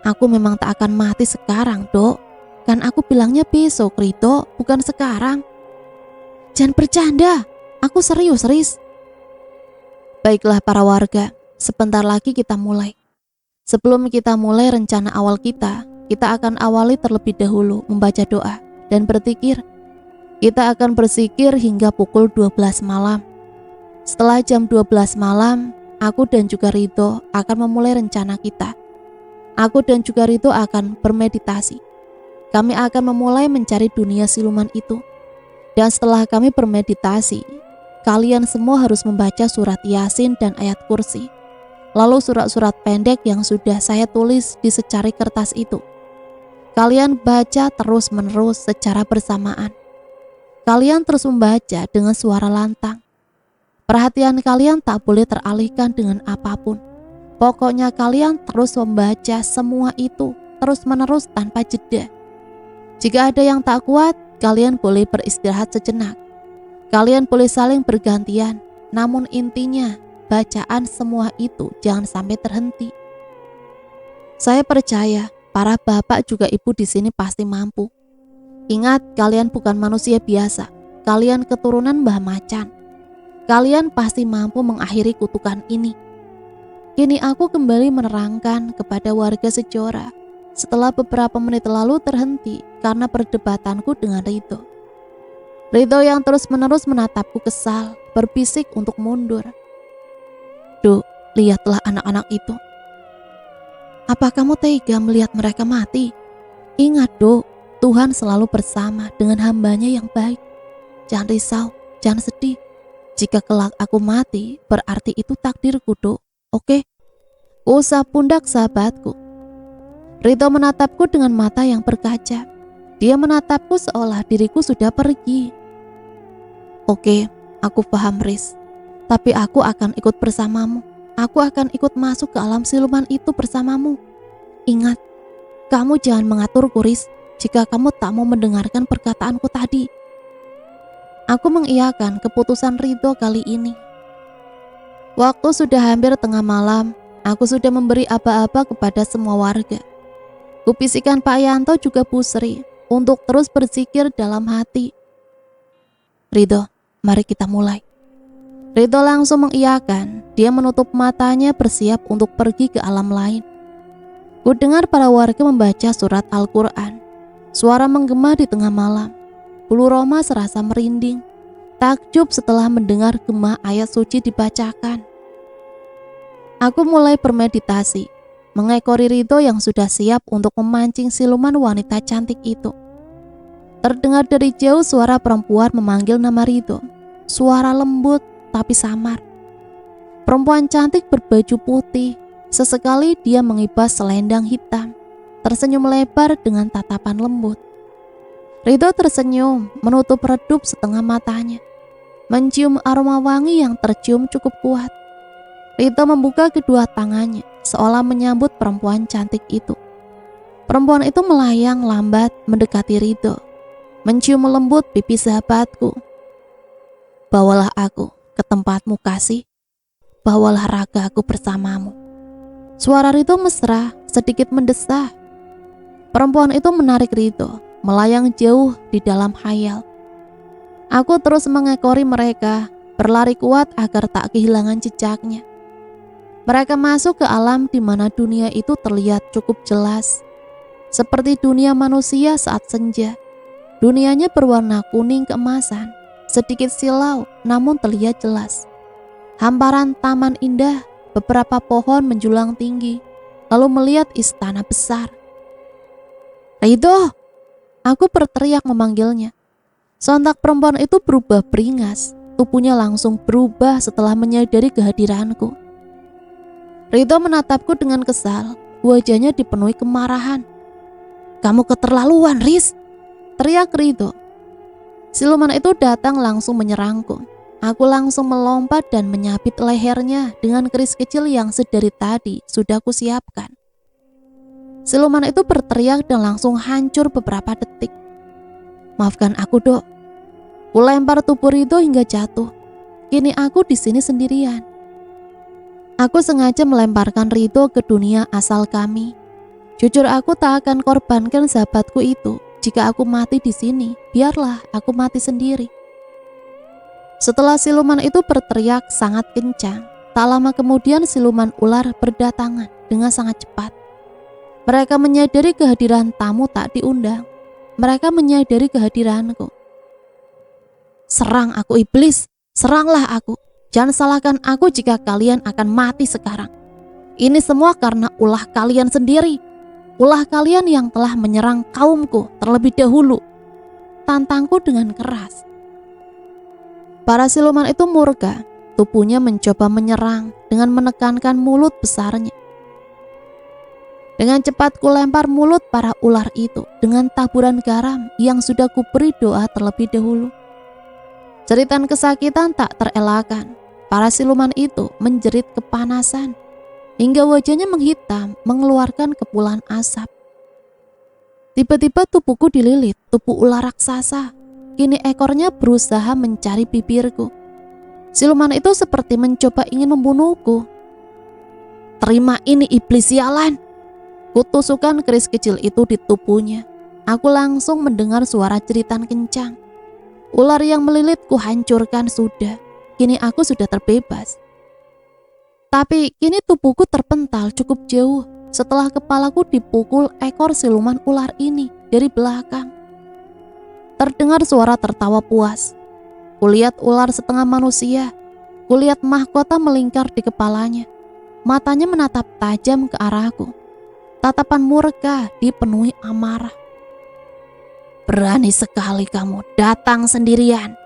Aku memang tak akan mati sekarang, Dok. Kan aku bilangnya besok, Ridho, bukan sekarang. Jangan bercanda. Aku serius, Riz. Baiklah para warga, sebentar lagi kita mulai. Sebelum kita mulai rencana awal kita akan awali terlebih dahulu membaca doa dan berzikir. Kita akan berzikir hingga pukul 12 malam. Setelah jam 12 malam, aku dan juga Ridho akan memulai rencana kita. Aku dan juga Ridho akan bermeditasi. Kami akan memulai mencari dunia siluman itu. Dan setelah kami bermeditasi, kalian semua harus membaca surat Yasin dan ayat kursi. Lalu surat-surat pendek yang sudah saya tulis di secari kertas itu. Kalian baca terus-menerus secara bersamaan. Kalian terus membaca dengan suara lantang. Perhatian kalian tak boleh teralihkan dengan apapun. Pokoknya kalian terus membaca semua itu terus-menerus tanpa jeda. Jika ada yang tak kuat, kalian boleh beristirahat sejenak. Kalian boleh saling bergantian. Namun intinya, bacaan semua itu jangan sampai terhenti. Saya percaya para bapak juga ibu di sini pasti mampu. Ingat, kalian bukan manusia biasa. Kalian keturunan Mbah Macan. Kalian pasti mampu mengakhiri kutukan ini. Kini aku kembali menerangkan kepada warga Sejora setelah beberapa menit lalu terhenti karena perdebatanku dengan Ridho. Ridho yang terus-menerus menatapku kesal, berbisik untuk mundur. Duk, lihatlah anak-anak itu. Apa kamu tega melihat mereka mati? Ingat, Duk, Tuhan selalu bersama dengan hambanya yang baik. Jangan risau, jangan sedih. Jika kelak aku mati, berarti itu takdirku, Duk. Oke? Usah pundak sahabatku. Ridho menatapku dengan mata yang berkaca. Dia menatapku seolah diriku sudah pergi. Oke, aku paham, Riz. Tapi aku akan ikut bersamamu. Aku akan ikut masuk ke alam siluman itu bersamamu. Ingat, kamu jangan mengaturku, Riz, jika kamu tak mau mendengarkan perkataanku tadi. Aku mengiyakan keputusan Ridho kali ini. Waktu sudah hampir tengah malam. Aku sudah memberi aba-aba kepada semua warga. Kubisikkan Pak Yanto juga Bu Sri untuk terus berzikir dalam hati. Ridho, mari kita mulai. Ridho langsung mengiyakan. Dia menutup matanya bersiap untuk pergi ke alam lain. Ku dengar para warga membaca surat Al-Quran. Suara menggema di tengah malam. Bulu Roma serasa merinding. Takjub setelah mendengar gema ayat suci dibacakan. Aku mulai bermeditasi, mengekori Ridho yang sudah siap untuk memancing siluman wanita cantik itu. Terdengar dari jauh suara perempuan memanggil nama Ridho. Suara lembut tapi samar. Perempuan cantik berbaju putih. Sesekali dia mengibas selendang hitam, tersenyum lebar dengan tatapan lembut. Ridho tersenyum, menutup redup setengah matanya, mencium aroma wangi yang tercium cukup kuat. Ridho membuka kedua tangannya, seolah menyambut perempuan cantik itu. Perempuan itu melayang lambat mendekati Ridho, mencium lembut pipi sahabatku. Bawalah aku ke tempatmu, kasih. Bawalah ragaku bersamamu. Suara Ridho mesra, sedikit mendesah. Perempuan itu menarik Ridho, melayang jauh di dalam khayal. Aku terus mengekori mereka, berlari kuat agar tak kehilangan jejaknya. Mereka masuk ke alam di mana dunia itu terlihat cukup jelas. Seperti dunia manusia saat senja. Dunianya berwarna kuning keemasan, sedikit silau namun terlihat jelas. Hamparan taman indah, beberapa pohon menjulang tinggi, lalu melihat istana besar. Ridho! Aku berteriak memanggilnya. Sontak perempuan itu berubah beringas. Tubuhnya langsung berubah setelah menyadari kehadiranku. Ridho menatapku dengan kesal. Wajahnya dipenuhi kemarahan. Kamu keterlaluan, Riz! Teriak Ridho. Siluman itu datang langsung menyerangku. Aku langsung melompat dan menyabit lehernya dengan keris kecil yang sedari tadi sudah kusiapkan. Siluman itu berteriak dan langsung hancur beberapa detik. Maafkan aku, Dok. Kulempar tubuh Ridho hingga jatuh. Kini aku di sini sendirian. Aku sengaja melemparkan Ridho ke dunia asal kami. Jujur aku tak akan korbankan sahabatku itu. Jika aku mati di sini, biarlah aku mati sendiri. Setelah siluman itu berteriak sangat kencang, tak lama kemudian siluman ular berdatangan dengan sangat cepat. Mereka menyadari kehadiran tamu tak diundang. Mereka menyadari kehadiranku. Serang aku iblis, seranglah aku. Jangan salahkan aku jika kalian akan mati sekarang. Ini semua karena ulah kalian sendiri. Ulah kalian yang telah menyerang kaumku terlebih dahulu. Tantangku dengan keras. Para siluman itu murka. Tubuhnya mencoba menyerang dengan menekankan mulut besarnya. Dengan cepat kulempar mulut para ular itu dengan taburan garam yang sudah kuberi doa terlebih dahulu. Jeritan kesakitan tak terelakkan. Para siluman itu menjerit kepanasan hingga wajahnya menghitam mengeluarkan kepulan asap. Tiba-tiba tubuhku dililit tubuh ular raksasa. Kini ekornya berusaha mencari bibirku. Siluman itu seperti mencoba ingin membunuhku. Terima ini iblis sialan. Kutusukkan keris kecil itu di tubuhnya. Aku langsung mendengar suara jeritan kencang. Ular yang melilit ku hancurkan sudah. Kini aku sudah terbebas. Tapi kini tubuhku terpental cukup jauh setelah kepalaku dipukul ekor siluman ular ini dari belakang. Terdengar suara tertawa puas. Kulihat ular setengah manusia. Kulihat mahkota melingkar di kepalanya. Matanya menatap tajam ke arahku. Tatapan murka dipenuhi amarah. Berani sekali kamu datang sendirian.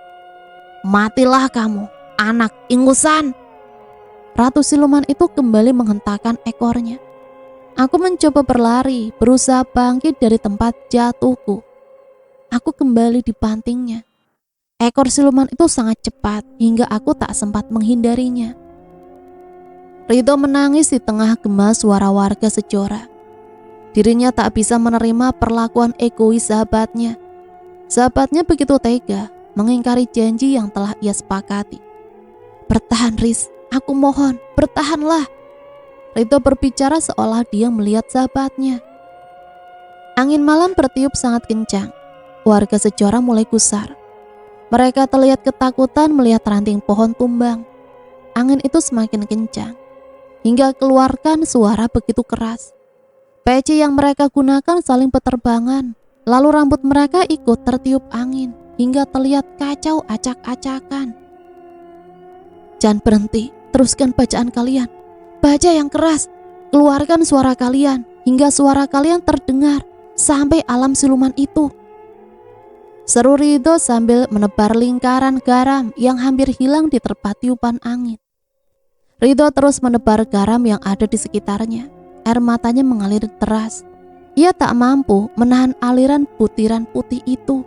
Matilah kamu, anak ingusan. Ratu siluman itu kembali menghentakkan ekornya. Aku mencoba berlari, berusaha bangkit dari tempat jatuhku. Aku kembali dibantingnya. Ekor siluman itu sangat cepat hingga aku tak sempat menghindarinya. Ridho menangis di tengah gema suara warga Sejora. Dirinya tak bisa menerima perlakuan egois sahabatnya. Sahabatnya begitu tega mengingkari janji yang telah ia sepakati. Bertahan, Riz, aku mohon, bertahanlah. Ridho berbicara seolah dia melihat sahabatnya. Angin malam bertiup sangat kencang. Warga Sejora mulai gusar. Mereka terlihat ketakutan melihat ranting pohon tumbang. Angin itu semakin kencang hingga keluarkan suara begitu keras. Peci yang mereka gunakan saling berterbangan, lalu rambut mereka ikut tertiup angin hingga terlihat kacau acak-acakan. Jangan berhenti, teruskan bacaan kalian. Baca yang keras, keluarkan suara kalian hingga suara kalian terdengar sampai alam siluman itu. Seru Ridho sambil menebar lingkaran garam yang hampir hilang di terpa tiupan angin. Ridho terus menebar garam yang ada di sekitarnya. Air matanya mengalir deras. Ia tak mampu menahan aliran butiran putih itu.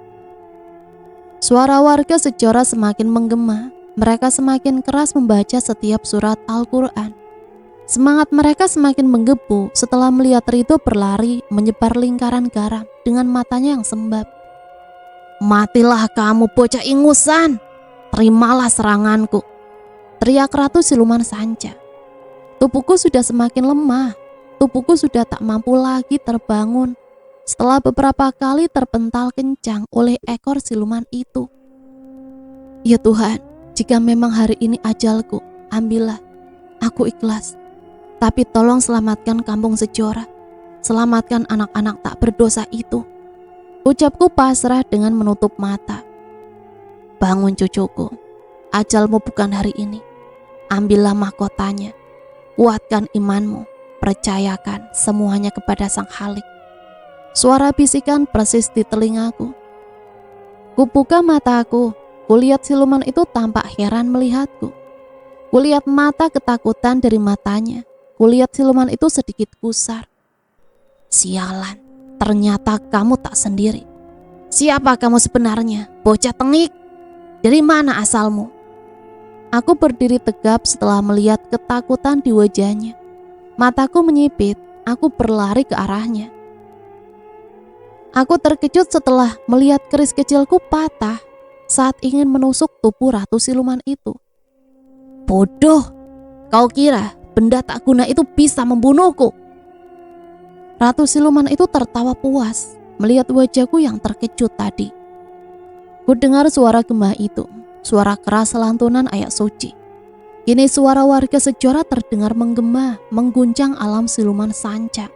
Suara warga Sejora semakin menggema. Mereka semakin keras membaca setiap surat Al-Quran. Semangat mereka semakin menggebu setelah melihat Ridho berlari menyebar lingkaran garam dengan matanya yang sembab. Matilah kamu bocah ingusan, terimalah seranganku, teriak Ratu Siluman Sanca. Tubuhku sudah semakin lemah. Tubuhku sudah tak mampu lagi terbangun setelah beberapa kali terpental kencang oleh ekor siluman itu. Ya Tuhan, jika memang hari ini ajalku, ambillah, aku ikhlas. Tapi tolong selamatkan kampung Sejora, selamatkan anak-anak tak berdosa itu. Ucapku pasrah dengan menutup mata. Bangun cucuku, ajalmu bukan hari ini. Ambillah mahkotanya, kuatkan imanmu. Percayakan semuanya kepada Sang Khalik. Suara bisikan persis di telingaku. Kubuka mataku, kulihat siluman itu tampak heran melihatku. Kulihat mata ketakutan dari matanya. Kulihat siluman itu sedikit gusar. Sialan, ternyata kamu tak sendiri. Siapa kamu sebenarnya, bocah tengik? Dari mana asalmu? Aku berdiri tegap setelah melihat ketakutan di wajahnya. Mataku menyipit, aku berlari ke arahnya. Aku terkejut setelah melihat keris kecilku patah saat ingin menusuk tubuh ratu siluman itu. Bodoh, kau kira benda tak guna itu bisa membunuhku? Ratu siluman itu tertawa puas melihat wajahku yang terkejut tadi. Ku dengar suara gema itu, suara keras lantunan ayat suci. Kini suara warga Sejora terdengar menggema, mengguncang alam siluman sanca.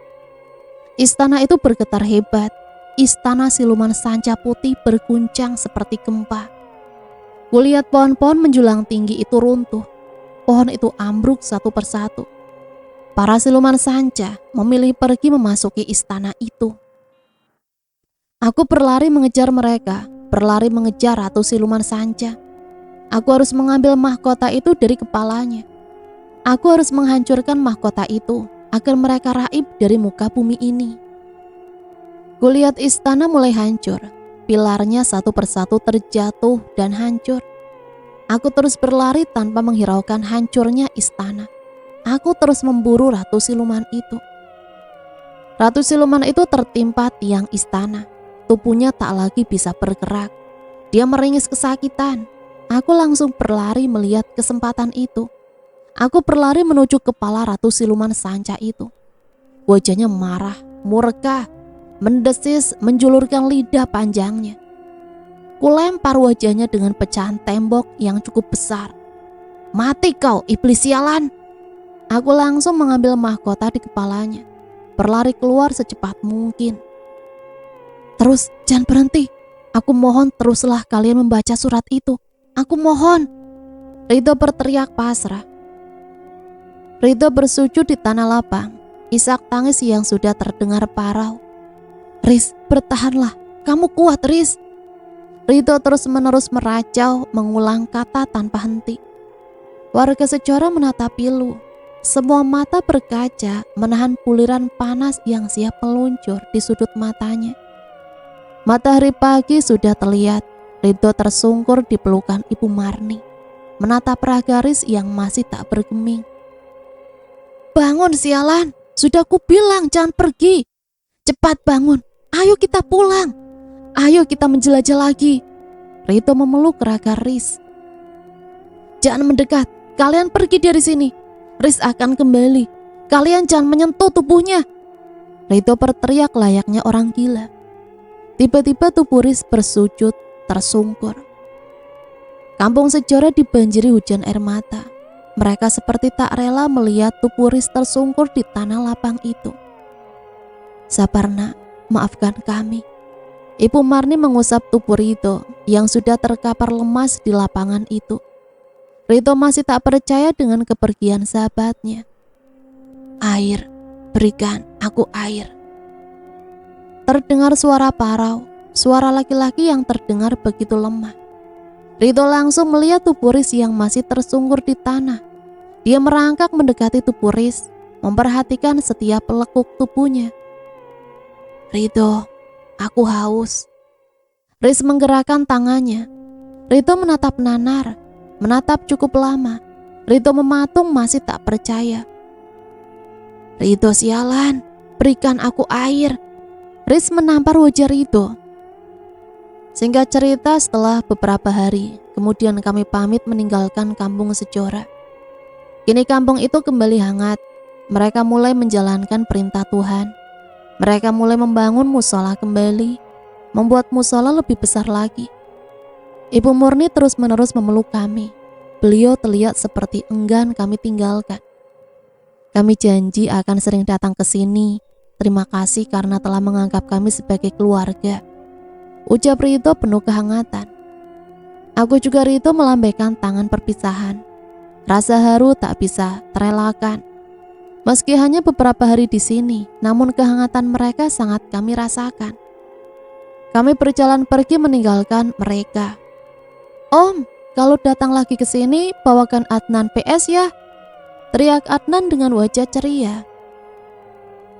Istana itu bergetar hebat. Istana siluman sanca putih berguncang seperti gempa. Kulihat pohon-pohon menjulang tinggi itu runtuh. Pohon itu ambruk satu persatu. Para siluman sanca memilih pergi memasuki istana itu. Aku berlari mengejar mereka, berlari mengejar ratu siluman sanca. Aku harus mengambil mahkota itu dari kepalanya. Aku harus menghancurkan mahkota itu agar mereka raib dari muka bumi ini. Kulihat istana mulai hancur, pilarnya satu persatu terjatuh dan hancur. Aku terus berlari tanpa menghiraukan hancurnya istana. Aku terus memburu ratu siluman itu. Ratu siluman itu tertimpa tiang istana. Tubuhnya tak lagi bisa bergerak. Dia meringis kesakitan. Aku langsung berlari melihat kesempatan itu. Aku berlari menuju kepala ratu siluman sanca itu. Wajahnya marah, murka, mendesis, menjulurkan lidah panjangnya. Kulempar wajahnya dengan pecahan tembok yang cukup besar. Mati kau, iblis sialan! Aku langsung mengambil mahkota di kepalanya, berlari keluar secepat mungkin. Terus, jangan berhenti. Aku mohon teruslah kalian membaca surat itu. Aku mohon. Ridho berteriak pasrah. Ridho bersujud di tanah lapang. Isak tangis yang sudah terdengar parau. Riz, bertahanlah. Kamu kuat, Riz. Ridho terus-menerus meracau, mengulang kata tanpa henti. Warga Sejora menatap pilu. Semua mata berkaca menahan buliran panas yang siap meluncur di sudut matanya. Matahari pagi sudah terlihat. Ridho tersungkur di pelukan Ibu Marni, menatap Ragaris yang masih tak bergeming. Bangun sialan, sudah kubilang jangan pergi. Cepat bangun, ayo kita pulang. Ayo kita menjelajah lagi. Ridho memeluk Ragaris. Jangan mendekat, kalian pergi dari sini. Riz akan kembali. Kalian jangan menyentuh tubuhnya. Ridho berteriak layaknya orang gila. Tiba-tiba tubuh Riz bersujud, tersungkur. Kampung Sejora dibanjiri hujan air mata. Mereka seperti tak rela melihat tubuh Riz tersungkur di tanah lapang itu. Sabar nak, maafkan kami. Ibu Marni mengusap tubuh Ridho yang sudah terkapar lemas di lapangan itu. Ridho masih tak percaya dengan kepergian sahabatnya. Air, berikan aku air. Terdengar suara parau, suara laki-laki yang terdengar begitu lemah. Ridho langsung melihat tubuh Riz yang masih tersungkur di tanah. Dia merangkak mendekati tubuh Riz, memperhatikan setiap lekuk tubuhnya. Ridho, aku haus. Riz menggerakkan tangannya. Ridho menatap nanar, menatap cukup lama. Ridho mematung masih tak percaya. Ridho sialan, berikan aku air. Riz menampar wajah Ridho. Singkat cerita, setelah beberapa hari, kemudian kami pamit meninggalkan kampung Sejora. Kini kampung itu kembali hangat. Mereka mulai menjalankan perintah Tuhan. Mereka mulai membangun musola kembali, membuat musola lebih besar lagi. Ibu Murni terus-menerus memeluk kami. Beliau terlihat seperti enggan kami tinggalkan. Kami janji akan sering datang ke sini. Terima kasih karena telah menganggap kami sebagai keluarga. Ucap Ridho penuh kehangatan. Aku juga Ridho melambaikan tangan perpisahan. Rasa haru tak bisa terelakkan. Meski hanya beberapa hari di sini, namun kehangatan mereka sangat kami rasakan. Kami berjalan pergi meninggalkan mereka. "Om, kalau datang lagi ke sini, bawakan Adnan PS ya," teriak Adnan dengan wajah ceria.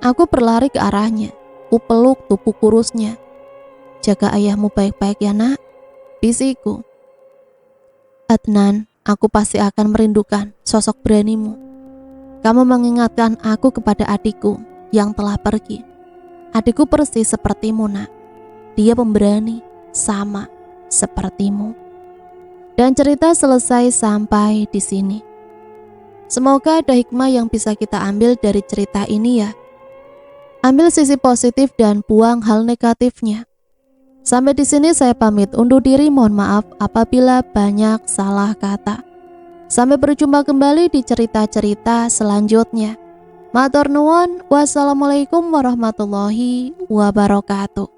Aku berlari ke arahnya, ku peluk tubuh kurusnya. "Jaga ayahmu baik-baik ya nak," bisikku. "Adnan, aku pasti akan merindukan sosok beranimu. Kamu mengingatkan aku kepada adikku yang telah pergi. Adikku persis sepertimu nak. Dia pemberani, sama sepertimu." Dan cerita selesai sampai di sini. Semoga ada hikmah yang bisa kita ambil dari cerita ini ya. Ambil sisi positif dan buang hal negatifnya. Sampai di sini saya pamit undur diri, mohon maaf apabila banyak salah kata. Sampai berjumpa kembali di cerita-cerita selanjutnya. Matur nuwun, wassalamualaikum warahmatullahi wabarakatuh.